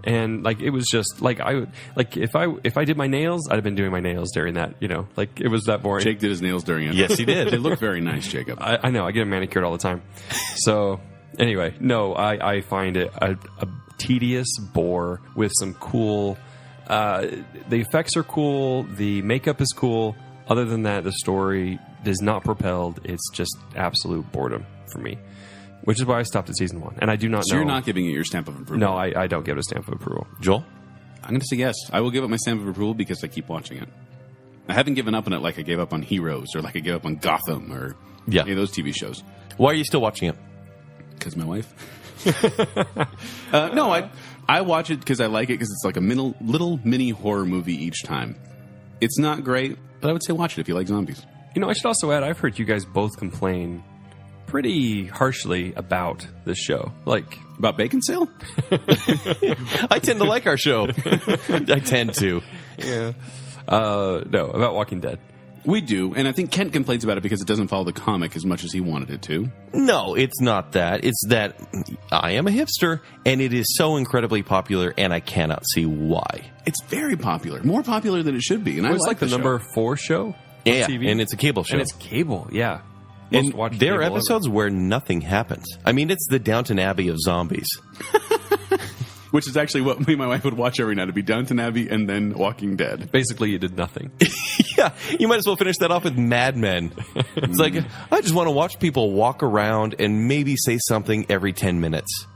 And like it was just like I would like if I did my nails, I'd have been doing my nails during that. Like it was that boring. Jake did his nails during it. Yes, he did. They look very nice, Jacob. I know. I get them manicured all the time. So anyway, no, I find it a tedious bore with some cool. The effects are cool. The makeup is cool. Other than that, the story is not propelled. It's just absolute boredom for me, which is why I stopped at Season 1. And I do not know. So you're not giving it your stamp of approval? No, I don't give it a stamp of approval. Joel? I'm going to say yes. I will give it my stamp of approval because I keep watching it. I haven't given up on it like I gave up on Heroes or like I gave up on Gotham or any of those TV shows. Why are you still watching it? Because my wife. No, I watch it because I like it because it's like a little mini horror movie each time. It's not great, but I would say watch it if you like zombies. I should also add, I've heard you guys both complain pretty harshly about this show. Like, about Baconsale? I tend to like our show. I tend to. Yeah. No, about Walking Dead. We do, and I think Kent complains about it because it doesn't follow the comic as much as he wanted it to. No, it's not that. It's that I am a hipster, and it is so incredibly popular, and I cannot see why. It's very popular. More popular than it should be, and I It's like the number 4 show on Yeah, TV. and it's a cable show. And it's cable, yeah. And Most watched there are cable episodes where nothing happens. I mean, it's the Downton Abbey of zombies. Which is actually what me and my wife would watch every night. It'd be Downton Abbey and then Walking Dead. ever. Basically, you did nothing. Yeah, you might as well finish that off with Mad Men. It's like, I just want to watch people walk around and maybe say something every 10 minutes.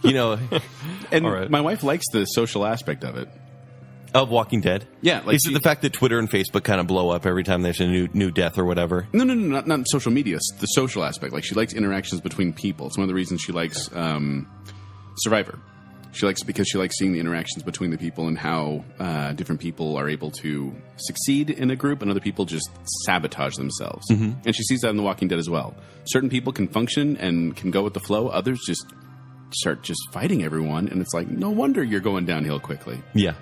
And All right. my wife likes the social aspect of it. Of Walking Dead? Yeah, like Is it the fact that Twitter and Facebook kind of blow up every time there's a new death or whatever? No, not social media. It's the social aspect. Like, she likes interactions between people. It's one of the reasons she likes Survivor. Because she likes seeing the interactions between the people and how different people are able to succeed in a group and other people just sabotage themselves. Mm-hmm. And she sees that in The Walking Dead as well. Certain people can function and can go with the flow. Others just start just fighting everyone. And it's like, no wonder you're going downhill quickly. Yeah.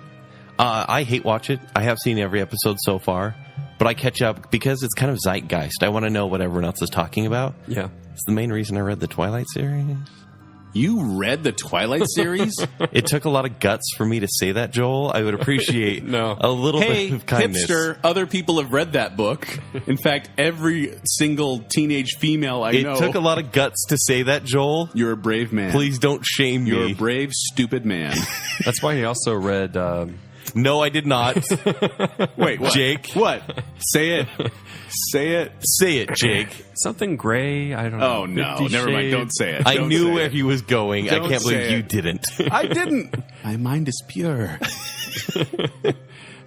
I hate watch it. I have seen every episode so far, but I catch up because it's kind of zeitgeist. I want to know what everyone else is talking about. Yeah. It's the main reason I read the Twilight series. You read the Twilight series? It took a lot of guts for me to say that, Joel. I would appreciate a little bit of kindness. Hipster, other people have read that book. In fact, every single teenage female I know. It took a lot of guts to say that, Joel. You're a brave man. Please don't shame me. You're a brave, stupid man. That's why he also read... No, I did not. Wait, what? Jake. What? Say it. Say it. Say it, Jake. something gray. I don't know. Oh, no. 50 Never mind. Shades. Don't say it. I Don't knew say where it. he was going. I Don't can't believe say you it. didn't. I didn't. My mind is pure.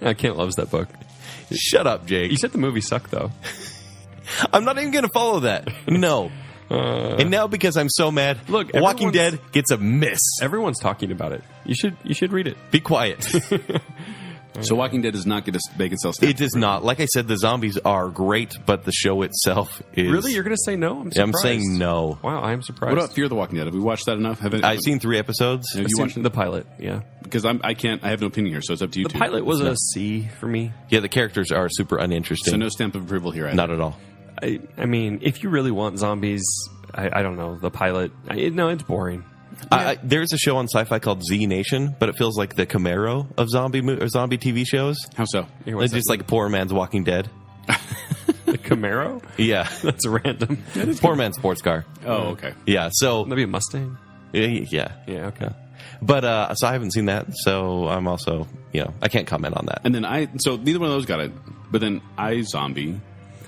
Kent loves that book. Shut up, Jake. You said the movie sucked, though. I'm not even going to follow that. No. And now because I'm so mad, Look, Walking everyone's- Dead gets a miss. Everyone's talking about it. You should read it. Be quiet. So Walking Dead does not get a Baconsale stamp. It does not. Like I said, the zombies are great, but the show itself is... Really? You're going to say no? I'm surprised. I'm saying no. Wow, I am surprised. What about Fear the Walking Dead? Have we watched that enough? I've seen 3 episodes. Have I've you seen watched it? the pilot, yeah. Because I can't. I have no opinion here, so it's up to you The two. pilot was a C for me. Yeah, the characters are super uninteresting. So no stamp of approval here. Either. Not at all. I mean, if you really want zombies, I don't know. The pilot, no, it's boring. There's a show on Sci-Fi called Z Nation, but it feels like the Camaro of zombie TV shows. How so? Here, what's It's just like a poor man's Walking Dead. The Camaro? Yeah. That's random. Poor man's sports car. Oh, okay. Yeah, so... Maybe a Mustang? Yeah. Yeah, okay. But, so I haven't seen that, so I'm also, I can't comment on that. And then so neither one of those got it. But then iZombie,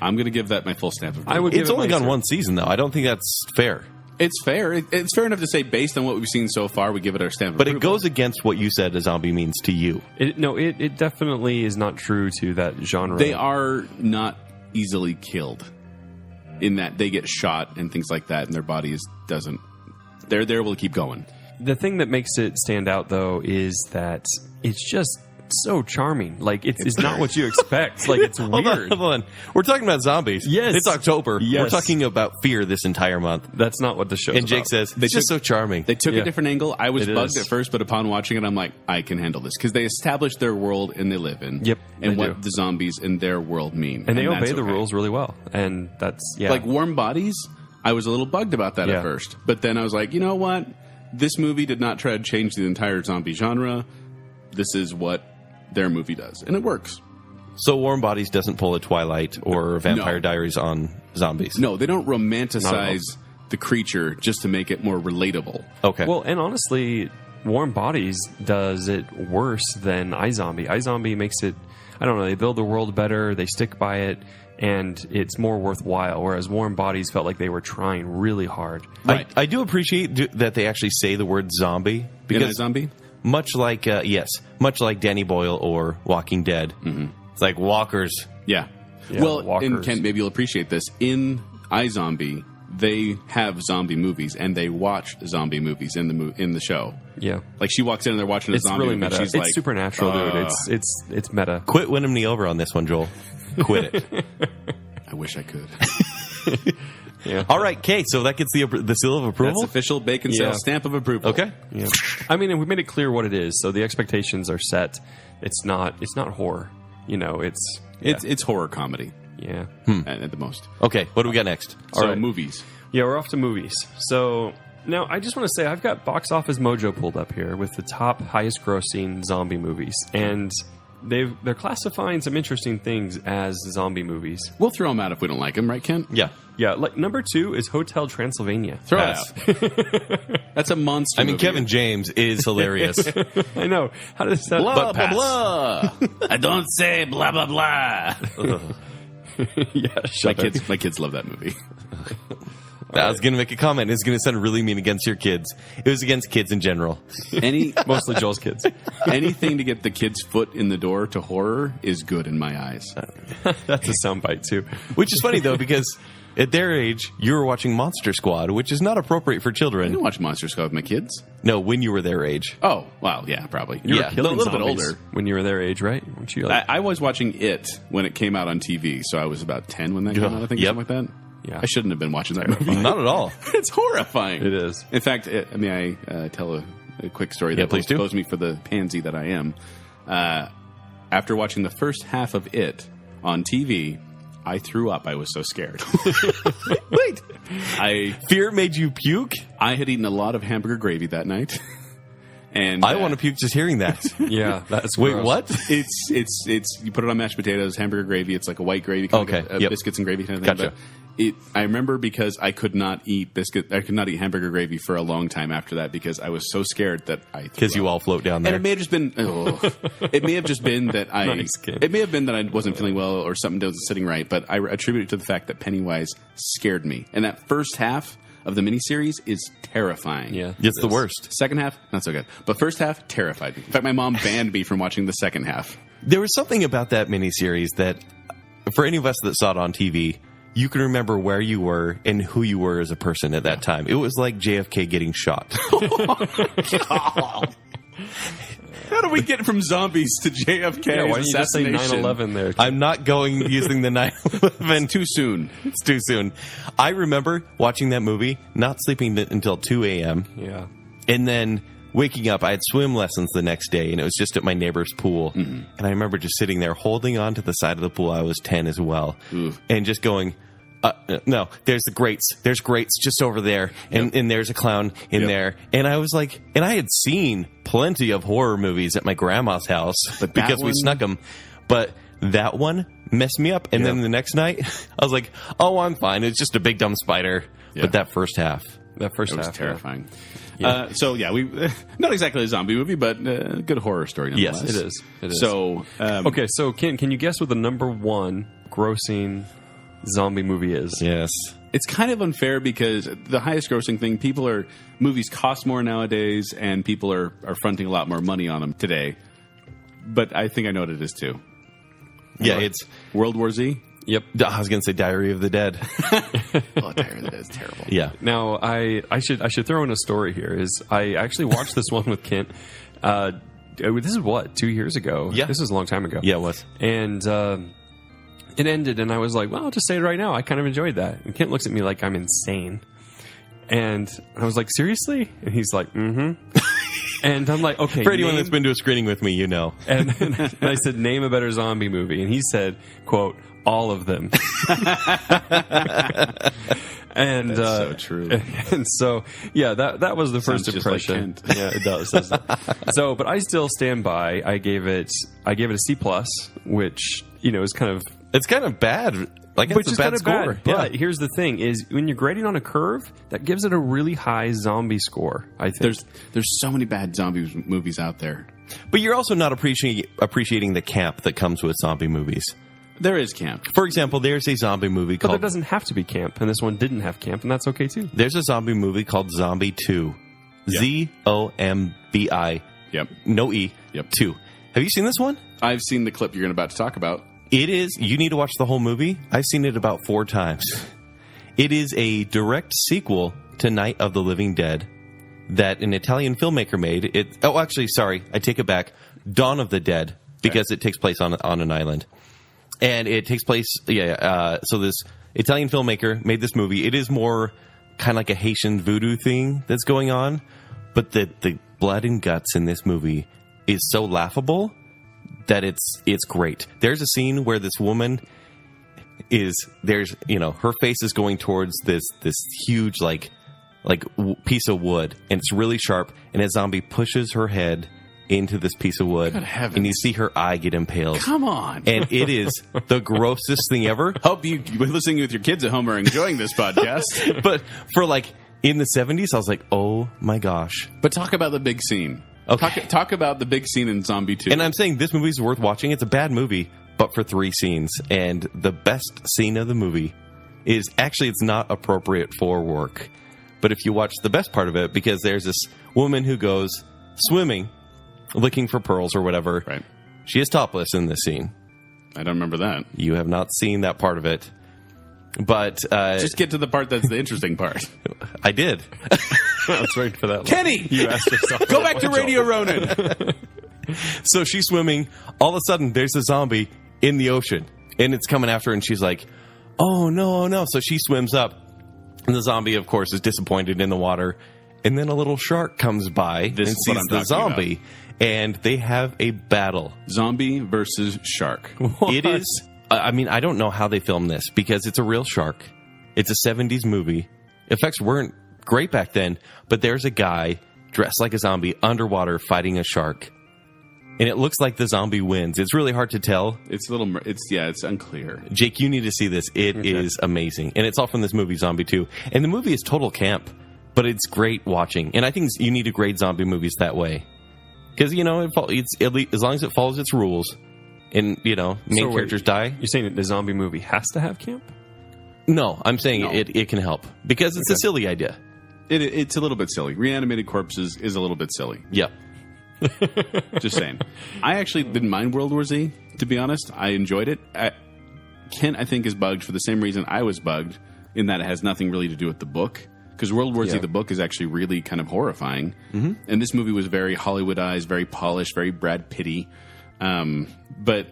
I'm going to give that my full stamp of approval. I would give It's it only my gone zero. one season, though. I don't think that's fair. It's fair. It's fair enough to say based on what we've seen so far, we give it our stamp of But it approval. goes against what you said a zombie means to you. It definitely is not true to that genre. They are not easily killed in that they get shot and things like that, and their bodies doesn't. They're able to keep going. The thing that makes it stand out, though, is that it's just so charming. Like it's not what you expect. Like it's weird. Hold on. We're talking about zombies. Yes. It's October. Yes. We're talking about fear this entire month. That's not what the show. And Jake says it's just so charming. They took Yeah. a different angle. I was It bugged is. at first, but upon watching it, I'm like, I can handle this because they established their world and they live in. Yep, and they what do. the zombies in their world mean, and they that's obey the okay. rules really well. And that's Like Warm Bodies, I was a little bugged about that Yeah. at first, but then I was like, you know what? This movie did not try to change the entire zombie genre. This is what their movie does, and it works. So Warm Bodies doesn't pull a Twilight or Vampire Diaries on zombies. No, they don't Not at romanticize the creature just to make it more relatable. Okay. well, and honestly, Warm Bodies does it worse than iZombie. iZombie makes it. I don't know. They build the world better. They stick by it. And it's more worthwhile, whereas Warm Bodies felt like they were trying really hard. Right. I do appreciate that they actually say the word zombie because Zombie? much like Danny Boyle or Walking Dead, it's like walkers. Yeah. Yeah, Well, walkers. and Kent, maybe you'll appreciate this. In iZombie, they have zombie movies, and they watch zombie movies in the show. Yeah, Like she walks in and they're watching a it's zombie really movie. meta. And she's It's like, supernatural, dude. It's meta. Quit winning me over on this one, Joel. Quit it. I wish I could. Yeah. All right, Kate. So that gets the seal of approval. That's official Baconsale Yeah. stamp of approval. Okay. Yeah. I mean, and we made it clear what it is, so the expectations are set. It's not horror. You know, It's horror comedy yeah. at the most. Okay. What do we got next? So right. movies. Yeah, we're off to movies. So now I just want to say I've got Box Office Mojo pulled up here with the top highest grossing zombie movies, and they're classifying some interesting things as zombie movies. We'll throw them out if we don't like them, right, Kent? Yeah. Yeah, like number 2 is Hotel Transylvania. Throw Yes. it out. That's a monster. I mean, movie. Kevin James is hilarious. I know. How does that? Blah, But blah, blah. I don't say blah, blah, blah. Yeah, shut up. My kids love that movie. I was going to make a comment. It's going to sound really mean against your kids. It was against kids in general. Mostly Joel's kids. Anything to get the kid's foot in the door to horror is good in my eyes. That's a soundbite too. Which is funny, though, because at their age, you were watching Monster Squad, which is not appropriate for I children. didn't watch Monster Squad with my kids. No, when you were their age. Oh, well, yeah, probably. You Yeah, were killing a little bit zombies older. when you were their age, right? Weren't you like? I was watching It when it came out on TV, so I was about 10 when that came out, I think, or Yep. something like that. Yeah. I shouldn't have been watching that movie. Not at all. It's horrifying. It is. In fact, I tell a quick story Yeah, that will please do. expose me for the pansy that I am. After watching the first half of It on TV, I threw up. I was so scared. Wait. I Fear made you puke? had eaten a lot of hamburger gravy that night, and I want to puke just hearing that. Yeah, that's Wait, gross. what? It's you put it on mashed potatoes, hamburger gravy. It's like a white gravy, kind Okay, of yep. biscuits and gravy kind of thing. Gotcha. But I remember because I could not eat hamburger gravy for a long time after that because I was so scared that I Because you all float down And there. it may have just been. It may have just been that I. Nice kid. It may have been that I wasn't feeling well or something wasn't sitting right. But I attribute it to the fact that Pennywise scared me, and that first half of the miniseries is terrifying. Yeah, It's the worst. Second half, not so good. But first half, terrified me. In fact, my mom banned me from watching the second half. There was something about that miniseries that, for any of us that saw it on TV, you can remember where you were and who you were as a person at that time. It was like JFK getting shot. How do we get from zombies to JFK Yeah, why didn't you just say assassination? 9/11 there? I'm not going using the 9/11. Too soon. It's too soon. I remember watching that movie, not sleeping until 2 a.m., Yeah. and then waking up. I had swim lessons the next day, and it was just at my neighbor's pool. And I remember just sitting there holding on to the side of the pool. I was 10 as well. Oof. And just going, no, there's the grates. There's grates just over there. And there's a clown in Yep. there. And I was like, and I had seen plenty of horror movies at my grandma's house But that because we one- snuck them. But that one messed me up. And then the next night, I was like, oh, I'm fine. It's just a big dumb spider. Yeah. But that first half. That first It was half. terrifying. We not exactly a zombie movie, but a good horror story nonetheless. Yes, It is. It is. So, okay, so can you guess what the number one grossing zombie movie is? Yes. it's kind of unfair because the highest grossing thing, movies cost more nowadays, and people are fronting a lot more money on them today. But I think I know what it is too. Yeah, it's. World War Z. Yep. I was going to say Diary of the Dead. Oh, that is terrible. Yeah. Now I should throw in a story here. Is I actually watched this one with Kent. This is what, 2 years ago? Yeah. This is a long time ago. Yeah, it was. And it ended, and I was like, well, I'll just say it right now. I kind of enjoyed that. And Kent looks at me like I'm insane. And I was like, seriously? And he's like, mm-hmm. And I'm like, okay. For anyone that's been to a screening with me, you know. And I said, name a better zombie movie. And he said, quote, all of them. And That's so true. And so, yeah, that was the first Sounds just like impression. Kent. Yeah, it does. Doesn't it? So, but I still stand by. I gave it a C+, which, you know, is kind of... It's kind of bad. Like, Which it's is a kind bad of score. bad. But here's the thing: is when you're grading on a curve, that gives it a really high zombie score. I think There's so many bad zombie movies out there. But you're also not appreciating the camp that comes with zombie movies. There is camp. For example, there's a zombie movie but called... there doesn't have to be camp, and this one didn't have camp, and that's okay too. There's a zombie movie called Zombie 2. Yep. Zombi. Yep. No E. Yep. 2. Have you seen this one? I've seen the clip you're about to talk about. It is... You need to watch the whole movie. I've seen it about 4 times. It is a direct sequel to Night of the Living Dead that an Italian filmmaker made. Oh, actually, sorry. I take it back. Dawn of the Dead, because it takes place on an island. And it takes place... so this Italian filmmaker made this movie. It is more kind of like a Haitian voodoo thing that's going on. But the blood and guts in this movie is so laughable that it's great. There's a scene where this woman her face is going towards this huge piece of wood, and it's really sharp, and a zombie pushes her head into this piece of wood, Good heavens. and you see her eye get impaled. Come on. And it is the grossest thing ever. Hope you're listening with your kids at home are enjoying this podcast. But for in the 70s, I was like, oh my gosh. But talk about the big scene. Okay. Talk about the big scene in Zombie 2. And I'm saying this movie is worth watching. It's a bad movie, but for 3 scenes. And the best scene of the movie is actually, it's not appropriate for work. But if you watch the best part of it, because there's this woman who goes swimming, looking for pearls or whatever. Right. She is topless in this scene. I don't remember that. You have not seen that part of it. But Just get to the part that's the interesting part. I did. I was waiting for that. Kenny! You asked yourself. Go back to Radio Ronin. So she's swimming. All of a sudden, there's a zombie in the ocean, and it's coming after her, and she's like, oh, no, oh, no. So she swims up, and the zombie, of course, is disappointed in the water. And then a little shark comes by and is sees what I'm the talking zombie, and they have a battle. Zombie versus shark. It is... I mean, I don't know how they filmed this, because it's a real shark. It's a 70s movie. Effects weren't great back then, but there's a guy dressed like a zombie underwater fighting a shark. And it looks like the zombie wins. It's really hard to tell. It's unclear. Jake, you need to see this. It is amazing. And it's all from this movie, Zombie 2. And the movie is total camp, but it's great watching. And I think you need to grade zombie movies that way. Because, it's as long as it follows its rules, and, main characters die. You're saying that the zombie movie has to have camp? No, I'm saying No. it can help. Because it's a silly idea. It's a little bit silly. Reanimated corpses is a little bit silly. Yeah. Just saying. I actually didn't mind World War Z, to be honest. I enjoyed it. Kent, I think, is bugged for the same reason I was bugged, in that it has nothing really to do with the book. Because World War Z, the book, is actually really kind of horrifying. Mm-hmm. And this movie was very Hollywoodized, very polished, very Brad Pitty. But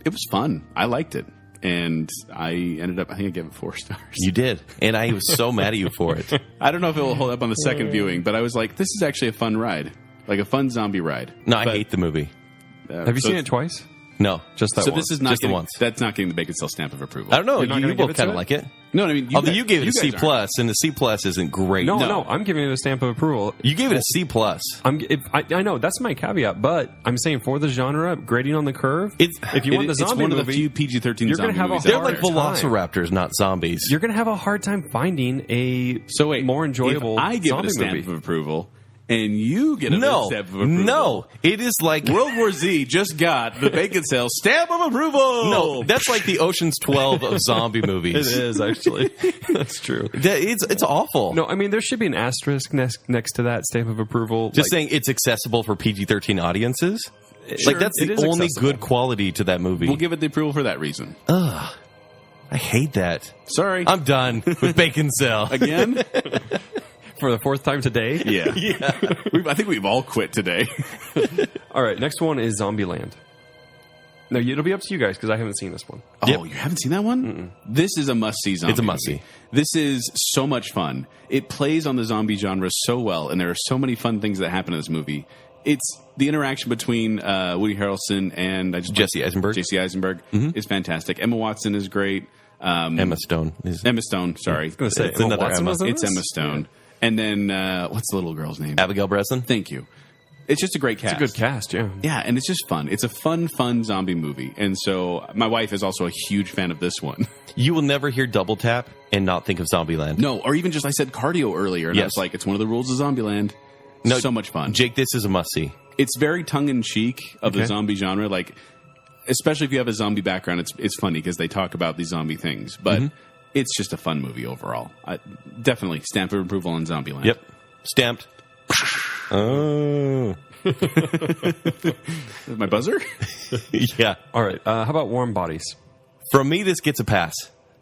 it was fun. I liked it. And I think I gave it 4 stars. You did. And I was so mad at you for it. I don't know if it will hold up on the second viewing, but I was like, this is actually a fun ride. Like a fun zombie ride. No, I hate the movie. Have you seen it twice? No. Just that So once. this is not Just the getting, once. that's not getting the Baconsale stamp of approval. I don't know. You're not You gonna give both it to kind of it? like it. No, I mean, Although you gave it a you C+, guys aren't. and the C+ isn't great. No, I'm giving it a stamp of approval. You gave it a C+. I know, that's my caveat, but I'm saying for the genre, grading on the curve, It's- if you want the It's zombie one of the movie, few PG-13 you're gonna zombie have a movies. They're out like there. velociraptors, not zombies. you're going to have a hard time finding a So wait, more enjoyable if I give it zombie a stamp movie. of approval, and you get a No. stamp of approval. No. It is like... World War Z just got the Baconsale stamp of approval. No, that's like the Ocean's 12 of zombie movies. It is, actually. That's true. It's awful. No, I mean, there should be an asterisk next to that stamp of approval. Just saying it's accessible for PG-13 audiences. Sure, Like, that's it the is only accessible. good quality to that movie. We'll give it the approval for that reason. I hate that. Sorry. I'm done with Baconsale. Again? For the 4th time today. Yeah. I think we've all quit today. All right, next one is Zombieland. No, it'll be up to you guys because I haven't seen this one. Oh, Yep. you haven't seen that one? Mm-mm. This is a must-see zombie It's a must-see. movie. This is so much fun. It plays on the zombie genre so well, and there are so many fun things that happen in this movie. It's the interaction between Woody Harrelson and Jesse Eisenberg. Jesse Eisenberg is fantastic. Emma Watson is great. Emma Stone. Emma Stone, sorry. I was going to say, It's another Watson Emma. was in It's this? Emma Stone. And then, what's the little girl's name? Abigail Breslin. Thank you. It's just a great cast. It's a good cast, yeah. Yeah, and it's just fun. It's a fun zombie movie. And so my wife is also a huge fan of this one. You will never hear Double Tap and not think of Zombieland. No, or even just I said cardio earlier, and I Yes. was like, it's one of the rules of Zombieland. No, So much fun. Jake, this is a must-see. It's very tongue-in-cheek of the Okay. zombie genre. Like, especially if you have a zombie background, it's funny because they talk about these zombie things. But it's just a fun movie overall. Definitely stamp of approval on Zombieland. Yep. Stamped. Oh. My buzzer? Yeah. All right, how about Warm Bodies? From me, this gets a pass.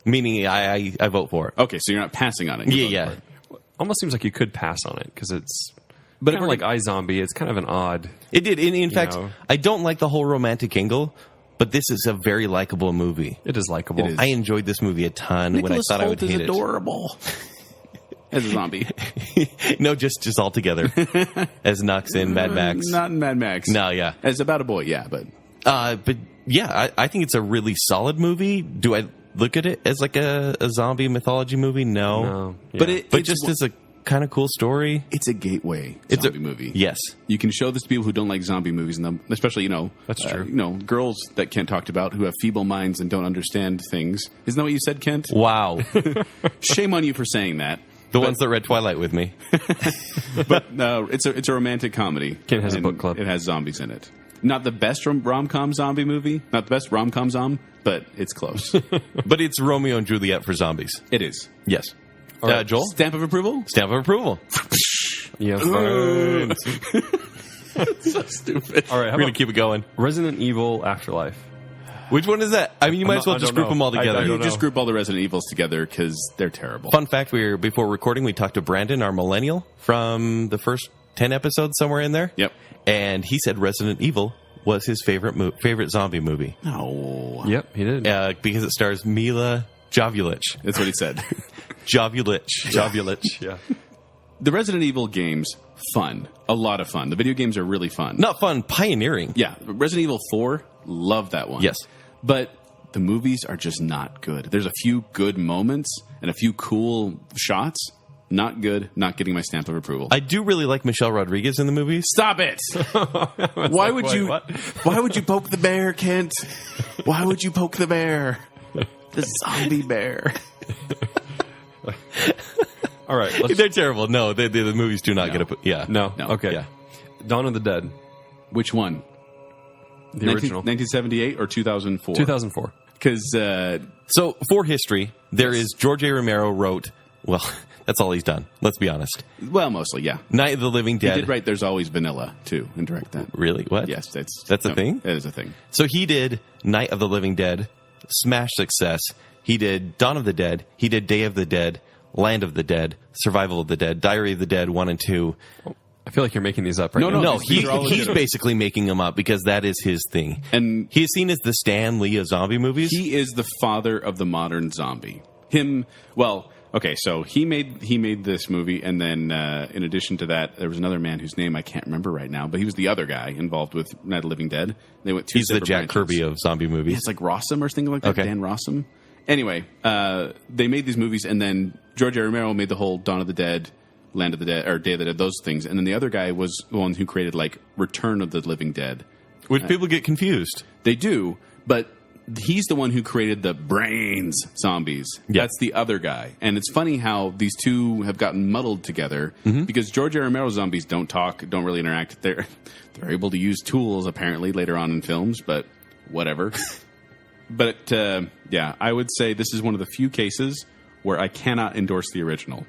Meaning I vote for it. Okay, so you're not passing on it. Yeah, You're voting yeah. for it. Almost seems like you could pass on it because it's But kind if of we're like iZombie. It's kind of an odd... It did. In fact, know. I don't like the whole romantic angle, but this is a very likable movie. It is likable. It is. I enjoyed this movie a ton when I Nicholas thought I would Hoult is hate adorable. As a zombie. it. No, just all together. As Nux in Mad Max. Not in Mad Max. No, yeah. As About a Boy, yeah, but... But yeah, I think it's a really solid movie. Do I look at it as like a zombie mythology movie? No. No, yeah. But But just as a kind of cool story. it's a gateway It's zombie a movie. Yes. You can show this to people who don't like zombie movies, and especially, That's true. Girls that Kent talked about who have feeble minds and don't understand things. Isn't that what you said, Kent? Wow. Shame on you for saying that. The ones that read Twilight with me. But no, it's a romantic comedy. Kent has a and book club. It has zombies in it. Not the best rom-com zombie movie. Not the best rom-com but it's close. But it's Romeo and Juliet for zombies. It is. Yes. right. Joel? Stamp of approval? Stamp of approval. Yeah, fine. So stupid. All right, how We're going to about keep it going. Resident Evil Afterlife? Which one is that? I mean, you might as well I just don't group know. them all I together. don't know. Just group all the Resident Evils together because they're terrible. Fun fact, before recording, we talked to Brandon, our millennial, from the first 10 episodes, somewhere in there. Yep. And he said Resident Evil was his favorite zombie movie. No. Yep, he did. Because it stars Mila Jovovich. That's what he said. Jovovich. Jovulich, yeah. The Resident Evil games, fun. A lot of fun. The video games are really fun. Not fun, pioneering. Yeah. Resident Evil 4, love that one. Yes. But the movies are just not good. There's a few good moments and a few cool shots. Not good. Not getting my stamp of approval. I do really like Michelle Rodriguez in the movies. Stop it! Why would wait, you? what? Why would you poke the bear, Kent? Why would you poke the bear? The zombie bear. All right, let's... They're terrible. No, the movies do not get a... Yeah. No? No. Okay. Yeah. Dawn of the Dead, Which one? the original. 1978 or 2004? 2004. Because So, for history, there is George A. Romero wrote... Well, that's all he's done. Let's be honest. mostly, yeah. Night of the Living He Dead. did write There's Always Vanilla, too, and direct that. Really? What? Yes, That's a thing? That is a thing. So he did Night of the Living Dead, smash success. He did Dawn of the Dead. He did Day of the Dead, Land of the Dead, Survival of the Dead, Diary of the Dead 1 and 2. I feel like you're making these up right No, now. no. No, these are all he's legitimate. basically making them up because that is his thing. And He is seen as the Stan Lee of zombie movies. he is the father of the modern zombie. Okay, so he made this movie, and then in addition to that, there was another man whose name I can't remember right now, but he was the other guy involved with Night of the Living Dead. They went two He's the separate Jack branches. Kirby of zombie movies. Yeah, it's like Rossum or something like that. Okay. Dan Rossum. Anyway, they made these movies, and then George A. Romero made the whole Dawn of the Dead, Land of the Dead, or Day of the Dead, those things. And then the other guy was the one who created like Return of the Living Dead. Which people get confused. They do, but he's the one who created the brains zombies. Yeah. That's the other guy. And it's funny how these two have gotten muddled together because George A. Romero zombies don't talk, don't really interact. They're able to use tools apparently later on in films, but whatever. But yeah, I would say this is one of the few cases where I cannot endorse the original.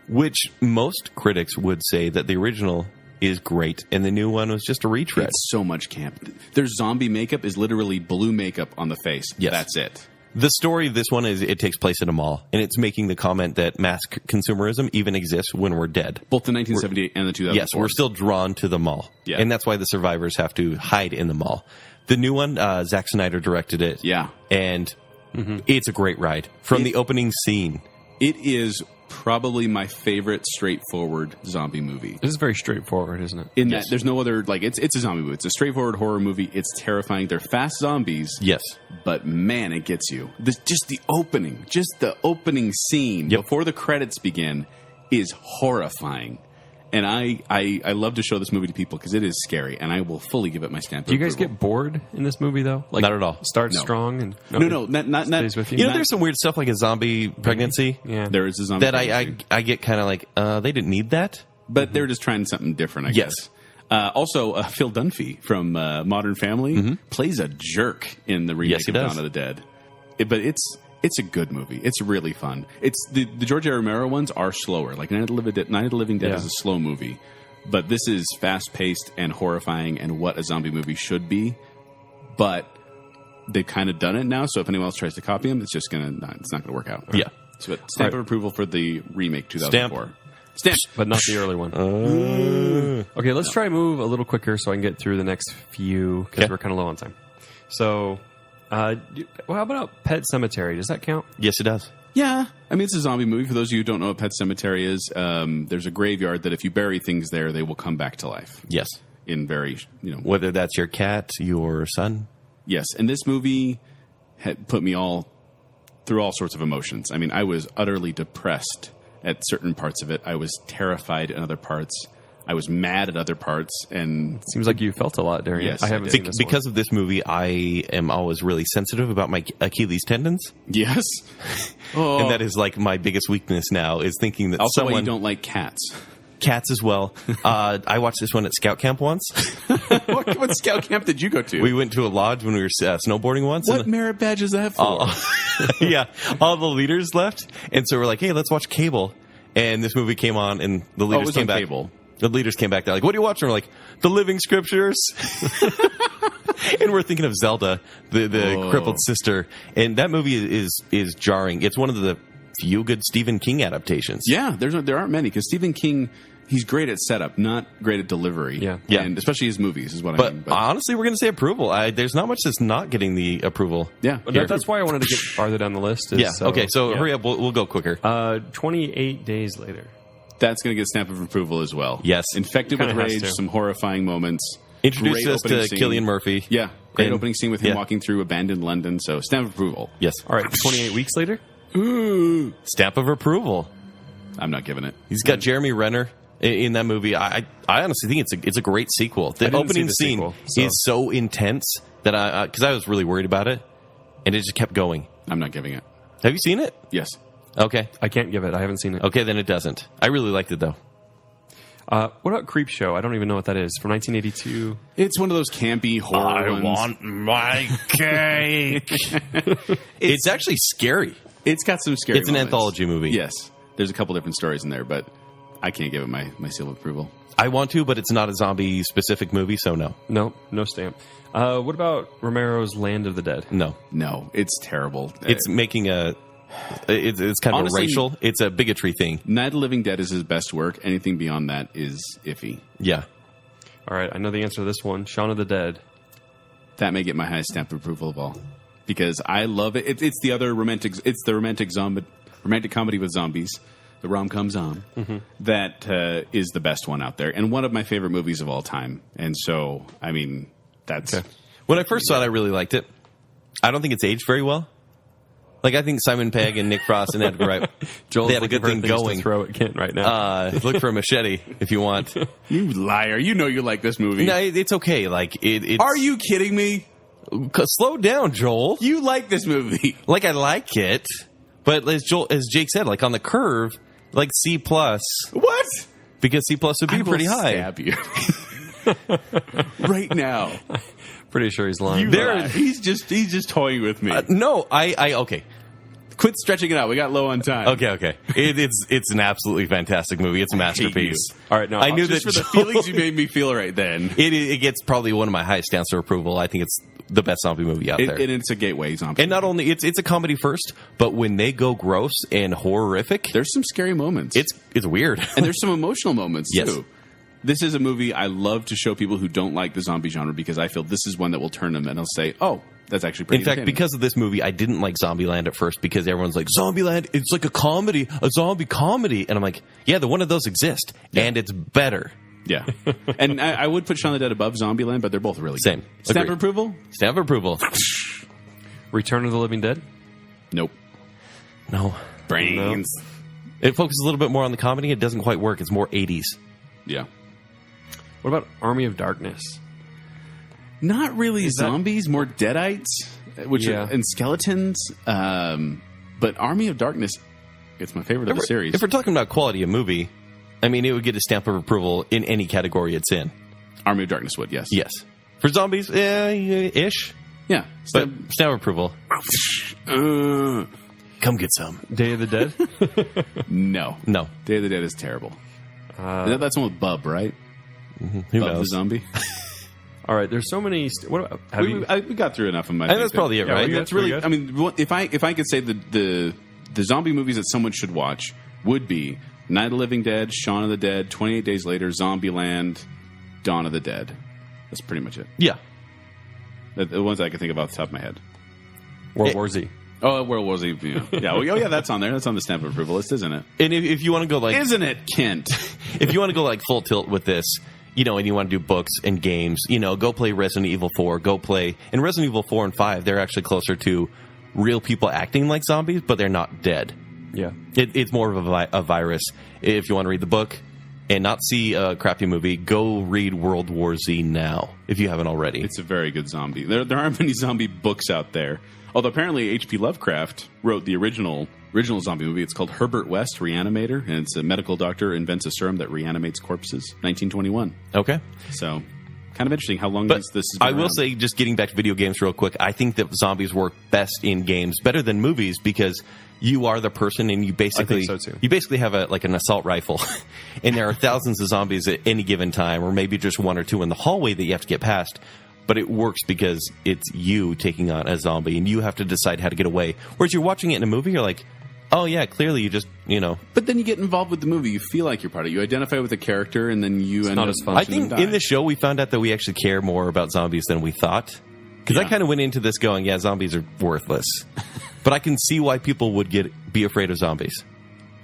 Which most critics would say that the original is great and the new one was just a retread. It's so much camp. Their zombie makeup is literally blue makeup on the face. Yes. That's it. The story of this one is it takes place in a mall, and it's making the comment that mass consumerism even exists when we're dead. Both the 1978 and the 2004. Yes, we're still drawn to the mall. Yeah. And that's why the survivors have to hide in the mall. The new one, Zack Snyder directed it. Yeah. And it's a great ride. From the opening scene. It is probably my favorite straightforward zombie movie. This is very straightforward, isn't it? In that there's no other, like, it's a zombie movie. It's a straightforward horror movie. It's terrifying. They're fast zombies. Yes. But man, it gets you. Just the opening scene before the credits begin is horrifying. And I love to show this movie to people because it is scary, and I will fully give it my stamp of Do you guys approval. get bored in this movie, though? Like, Not at all. Starts No. strong and not stays with you. You know, there's some weird stuff like a zombie pregnancy Yeah. there is a zombie that pregnancy. I get kind of like, they didn't need that. But they're just trying something different, I Yes. guess. Also, Phil Dunphy from Modern Family plays a jerk in the remake Yes, he of does. Dawn of the Dead. But it's a good movie. It's really fun. It's the George A. Romero ones are slower. Like Night of the Living Dead Yeah. is a slow movie. But this is fast-paced and horrifying and what a zombie movie should be. But they've kind of done it now, so if anyone else tries to copy them, it's not gonna work out. Yeah. So stamp of approval for the remake 2004. Stamp. But not the early one. Okay, let's try to move a little quicker so I can get through the next few because Okay. we're kind of low on time. So, well, how about Pet Cemetery? Does that count? Yes, it does. Yeah. I mean, it's a zombie movie. For those of you who don't know what Pet Cemetery is, there's a graveyard that if you bury things there, they will come back to life. Yes. In very, Whether that's your cat, your son. Yes. And this movie had put me through all sorts of emotions. I mean, I was utterly depressed at certain parts of it. I was terrified in other parts. I was mad at other parts. And Seems like you felt a lot during Yes, it. I I haven't did. seen this Because of this movie, I am always really sensitive about my Achilles tendons. yes. Oh. And that is like my biggest weakness now is thinking that Also, why someone... you don't like cats. Cats as well. I watched this one at Scout Camp once. What scout camp did you go to? We went to a lodge when we were snowboarding once. What and merit badge is that for? yeah, all the leaders left, and so we're like, "Hey, let's watch Cable." And this movie came on, and the leaders it was came on back. Cable. The leaders came back. They're like, "What are you watching?" We're like, "The Living Scriptures." And we're thinking of Zelda, the crippled sister, and that movie is jarring. It's one of the few good Stephen King adaptations. Yeah, there aren't many because Stephen King, he's great at setup, not great at delivery. Yeah. And especially his movies is what I But mean. honestly, we're going to say approval. There's not much that's not getting the approval. Yeah. one. Here. That's why I wanted to get farther down the list. Yeah. Okay. So hurry up. We'll go quicker. 28 days later. That's going to get stamp of approval as well. Yes. Infected with Kinda has Rage, to. some horrifying moments. Introduced Great us opening to scene. Cillian Murphy. Yeah. Great And- opening scene with him yeah. walking through abandoned London. So stamp of approval. Yes. All right, 28 weeks later? Stamp of approval. I'm not giving it. He's got Jeremy Renner in that movie. I honestly think it's a great sequel. The I didn't opening see the scene sequel, so- is so intense that because I was really worried about it, and it just kept going. I'm not giving it. Have you seen it? Yes. Okay. I can't give it. I haven't seen it. Okay, then it doesn't. I really liked it though. What about Creep Show? I don't even know what that is. From 1982. It's one of those campy horror ones. my cake. It's actually scary. It's got some scary It's an moments. anthology movie. Yes. There's a couple different stories in there, but I can't give it my seal of approval. I want to, but it's not a zombie specific movie, so no. No stamp. What about Romero's Land of the Dead? No. No, it's terrible. It's making it's kind of Honestly- a racial, it's a bigotry thing. Night of the Living Dead is his best work. Anything beyond that is iffy. Yeah. All right, I know the answer to this one. Shaun of the Dead. That may get my highest stamp of approval of all because I love it. It's the other romantic. It's the romantic comedy with zombies, the rom-com that is the best one out there and one of my favorite movies of all time. And so, I mean, that's When I first saw it, I really liked it. I don't think it's aged very well. Like, I think Simon Pegg and Nick Frost and Edgar Wright, Joel's they had a looking good for thing things to going. throw at Kent right now. Look for a machete if you want. you liar. You know you like this movie. No, it's okay. Like, it's... Are you kidding me? Slow down, Joel. You like this movie? Like, I like it, but as Jake said, like, on the curve, like C+, What? because C+ would be pretty high. Stab you right now. Pretty sure he's lying. He's just toying with me. No, okay. Quit stretching it out. We got low on time. Okay. It's an absolutely fantastic movie. It's a masterpiece. All right, no, I knew Just that for the feelings you made me feel right then. it gets probably one of my highest stamps of approval. I think it's the best zombie movie out there. And it's a gateway zombie. And not only it's a comedy first, but when they go gross and horrific, there's some scary moments. It's weird. And there's some emotional moments, yes. too. This is a movie I love to show people who don't like the zombie genre because I feel this is one that will turn them and they'll say, oh, that's actually pretty In fact, because of this movie, I didn't like Zombieland at first because everyone's like, Zombieland, it's like a comedy, a zombie comedy. And I'm like, yeah, the one of those exist, and it's better. Yeah. And I would put Shaun of the Dead above Zombieland, but they're both really Same. good. Stamp Agreed. of approval? Stamp of approval. Return of the Living Dead? Nope. No. Brains. No. It focuses a little bit more on the comedy. It doesn't quite work. It's more 80s. Yeah. What about Army of Darkness? Not really zombies, more deadites, and skeletons. But Army of Darkness, it's my favorite of the series. If we're talking about quality of movie, I mean, it would get a stamp of approval in any category it's in. Army of Darkness would, yes. Yes. For zombies, ish. Yeah. But stamp of approval. Come get some. Day of the Dead? No. Day of the Dead is terrible. That's one with Bub, right? Who Bub knows? the zombie. All right, there's so many. What about, we got through enough of my. I think that's probably it, right? That's really. I mean, if I could say the zombie movies that someone should watch would be Night of the Living Dead, Shaun of the Dead, 28 Days Later, Zombieland, Dawn of the Dead. That's pretty much it. Yeah. The ones I can think of off the top of my head. World War Z. Oh, World War Z. Yeah, that's on there. That's on the stamp of approval list, isn't it? And if you want to go like, isn't it, Kent? If you want to go like full tilt with this, and you want to do books and games, go play Resident Evil 4. Go play in Resident Evil 4 and 5. They're actually closer to real people acting like zombies, but they're not dead. Yeah, it's more of a virus. If you want to read the book and not see a crappy movie, go read World War Z now if you haven't already. It's a very good zombie. There aren't many zombie books out there. Although apparently H.P. Lovecraft wrote the original zombie movie. It's called Herbert West, Reanimator, and it's a medical doctor invents a serum that reanimates corpses. 1921. Okay. So, kind of interesting how long this has been I will around. say, just getting back to video games real quick, I think that zombies work best in games, better than movies, because you are the person and you basically so too. You basically have an assault rifle, and there are thousands of zombies at any given time, or maybe just one or two in the hallway that you have to get past. But it works because it's you taking on a zombie, and you have to decide how to get away. Whereas you're watching it in a movie, you're like, oh, yeah, clearly you just, But then you get involved with the movie. You feel like you're part of it. You identify with the character, and then you end up... I think in the show, we found out that we actually care more about zombies than we thought. Because I kind of went into this going, yeah, zombies are worthless. But I can see why people would be afraid of zombies.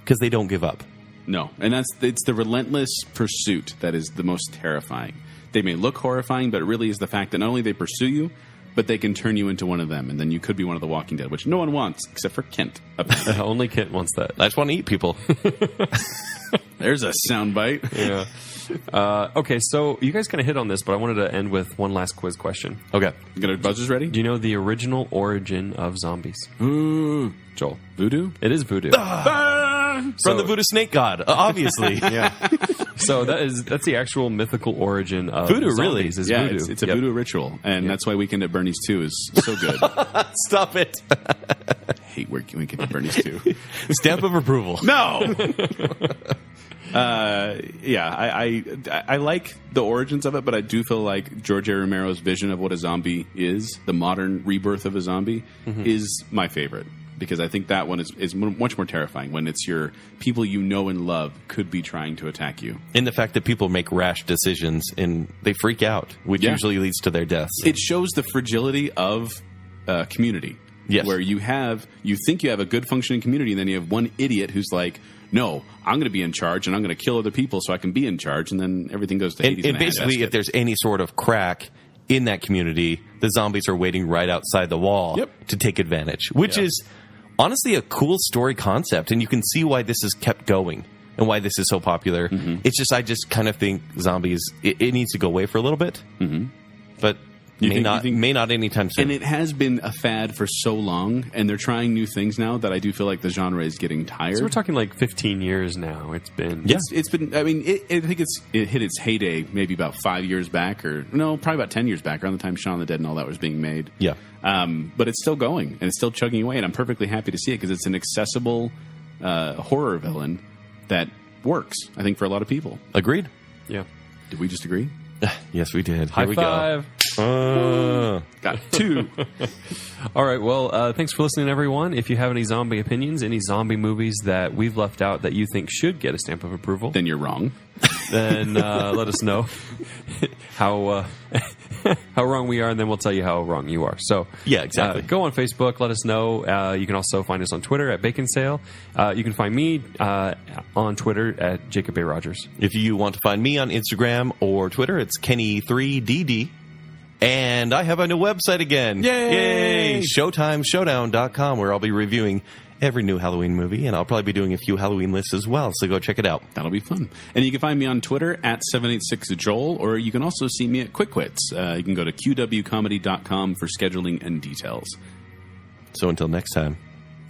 Because they don't give up. No. And it's the relentless pursuit that is the most terrifying. They may look horrifying, but it really is the fact that not only they pursue you, but they can turn you into one of them, and then you could be one of the Walking Dead, which no one wants except for Kent. Only Kent wants that. I just want to eat people. There's a soundbite. Yeah. Okay, so you guys kind of hit on this, but I wanted to end with one last quiz question. Okay. You got our buzzers ready? Do you know the original origin of zombies? Joel. Voodoo? It is voodoo. From the voodoo snake god, obviously. Yeah. So that's the actual mythical origin of voodoo. zombies, Really, is yeah, voodoo. it's a voodoo ritual, and that's why Weekend at Bernie's 2 is so good. Stop it. I hate Weekend at Bernie's 2. Stamp of approval. No. I like the origins of it, but I do feel like George A. Romero's vision of what a zombie is, the modern rebirth of a zombie, is my favorite. Because I think that one is much more terrifying when it's your people you know and love could be trying to attack you. And the fact that people make rash decisions and they freak out, which usually leads to their deaths. It shows the fragility of community. Yes. Where you think you have a good functioning community, and then you have one idiot who's like, no, I'm going to be in charge, and I'm going to kill other people so I can be in charge, and then everything goes to Hades. And basically, if there's any sort of crack in that community, the zombies are waiting right outside the wall to take advantage, which is honestly a cool story concept, and you can see why this has kept going and why this is so popular. It's just, I just kind of think zombies, it needs to go away for a little bit, but may not anytime soon. And it has been a fad for so long, and they're trying new things now that I do feel like the genre is getting tired. So we're talking like 15 years now. It's been... It's been... I mean, I think it hit its heyday maybe about 5 years back, or... No, probably about 10 years back, around the time Shaun of the Dead and all that was being made. Yeah. But it's still going, and it's still chugging away, and I'm perfectly happy to see it, because it's an accessible horror villain that works, I think, for a lot of people. Agreed. Yeah. Did we just agree? Yes, we did. High Here we five. go. Got 2. All right. Well, thanks for listening, everyone. If you have any zombie opinions, any zombie movies that we've left out that you think should get a stamp of approval, Then you're wrong. then let us know how wrong we are, and then we'll tell you how wrong you are. So Yeah, exactly. go on Facebook. Let us know. You can also find us on Twitter at Baconsale. You can find me on Twitter at Jacob A. Rogers. If you want to find me on Instagram or Twitter, it's Kenny3DD. And I have a new website again. Yay! ShowtimeShowdown.com, where I'll be reviewing every new Halloween movie, and I'll probably be doing a few Halloween lists as well, so go check it out. That'll be fun. And you can find me on Twitter at 786Joel, or you can also see me at Quick Wits. You can go to qwcomedy.com for scheduling and details. So until next time,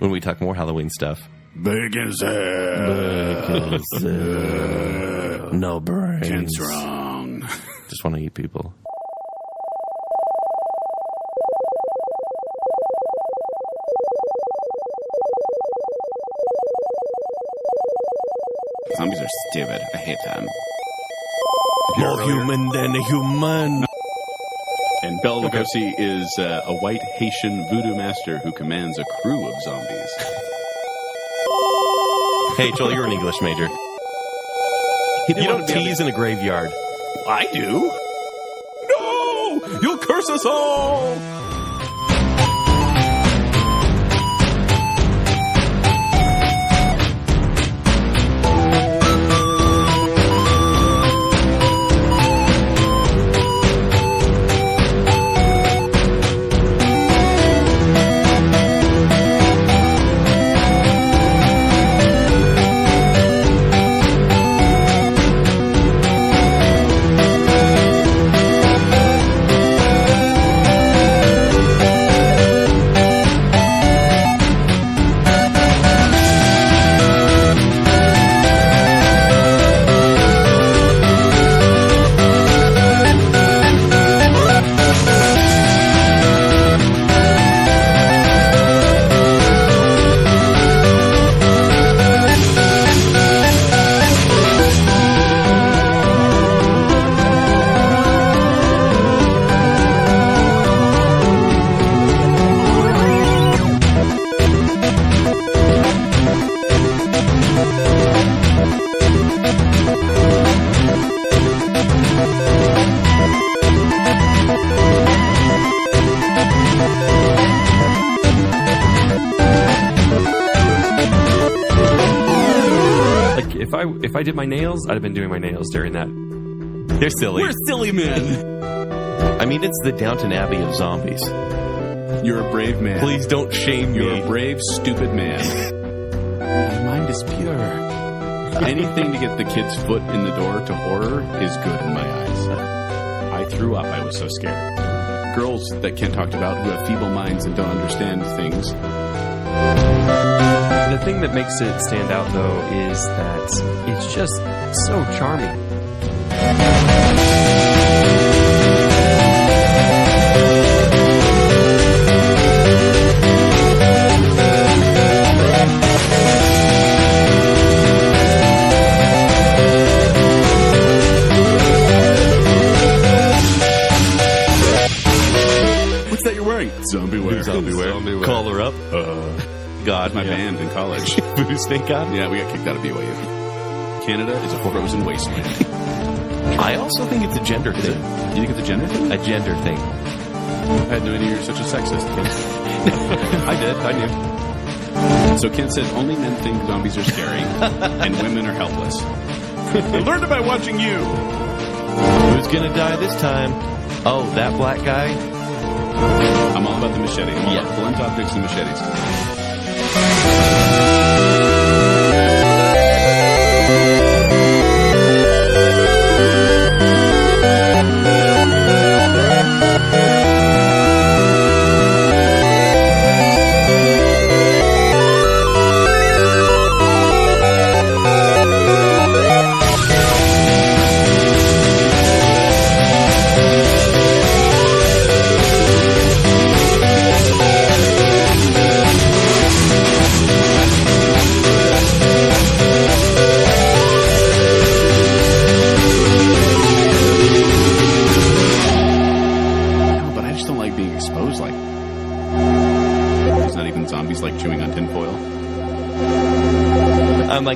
when we talk more Halloween stuff. Baconsale. No brains. Kent's wrong. Just want to eat people. Zombies are stupid. I hate them. More human than a human. And Bela Lugosi is a white Haitian voodoo master who commands a crew of zombies. Hey, Joel, you're an English major. You don't tease in a graveyard. I do. No! You'll curse us all! If I did my nails, I'd have been doing my nails during that. They're silly. We're silly men. I mean, it's the Downton Abbey of zombies. You're a brave man. Please don't shame me. You're a brave, stupid man. My mind is pure. Anything to get the kid's foot in the door to horror is good in my eyes. I threw up. I was so scared. Girls that Kent talked about who have feeble minds and don't understand things. The thing that makes it stand out, though, is that it's just so charming. What's that you're wearing? Zombie wear. Zombie wear. Call her up. God, My band in college. Voodoo Snake God? Yeah, we got kicked out of BYU. Canada is a frozen wasteland. I also think it's a gender thing. You think it's a gender thing? A gender thing. I had no idea you're such a sexist, Kent. I did. I knew. So Kent said only men think zombies are scary and women are helpless. I learned it by watching you. Who's gonna die this time? Oh, that black guy? I'm all about the machete. I'm all about blunt objects and machetes.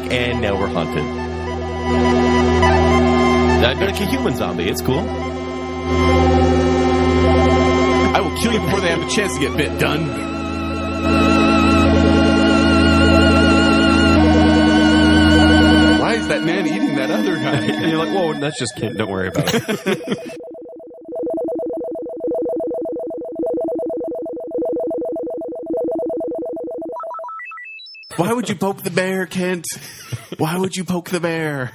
like, and now we're hunted. I've been like a human zombie. It's cool. I will kill you before they have a chance to get bit. Done. Why is that man eating that other guy? And you're like, whoa, that's just Kent. Don't worry about it. Why would you poke the bear, Kent? Why would you poke the bear?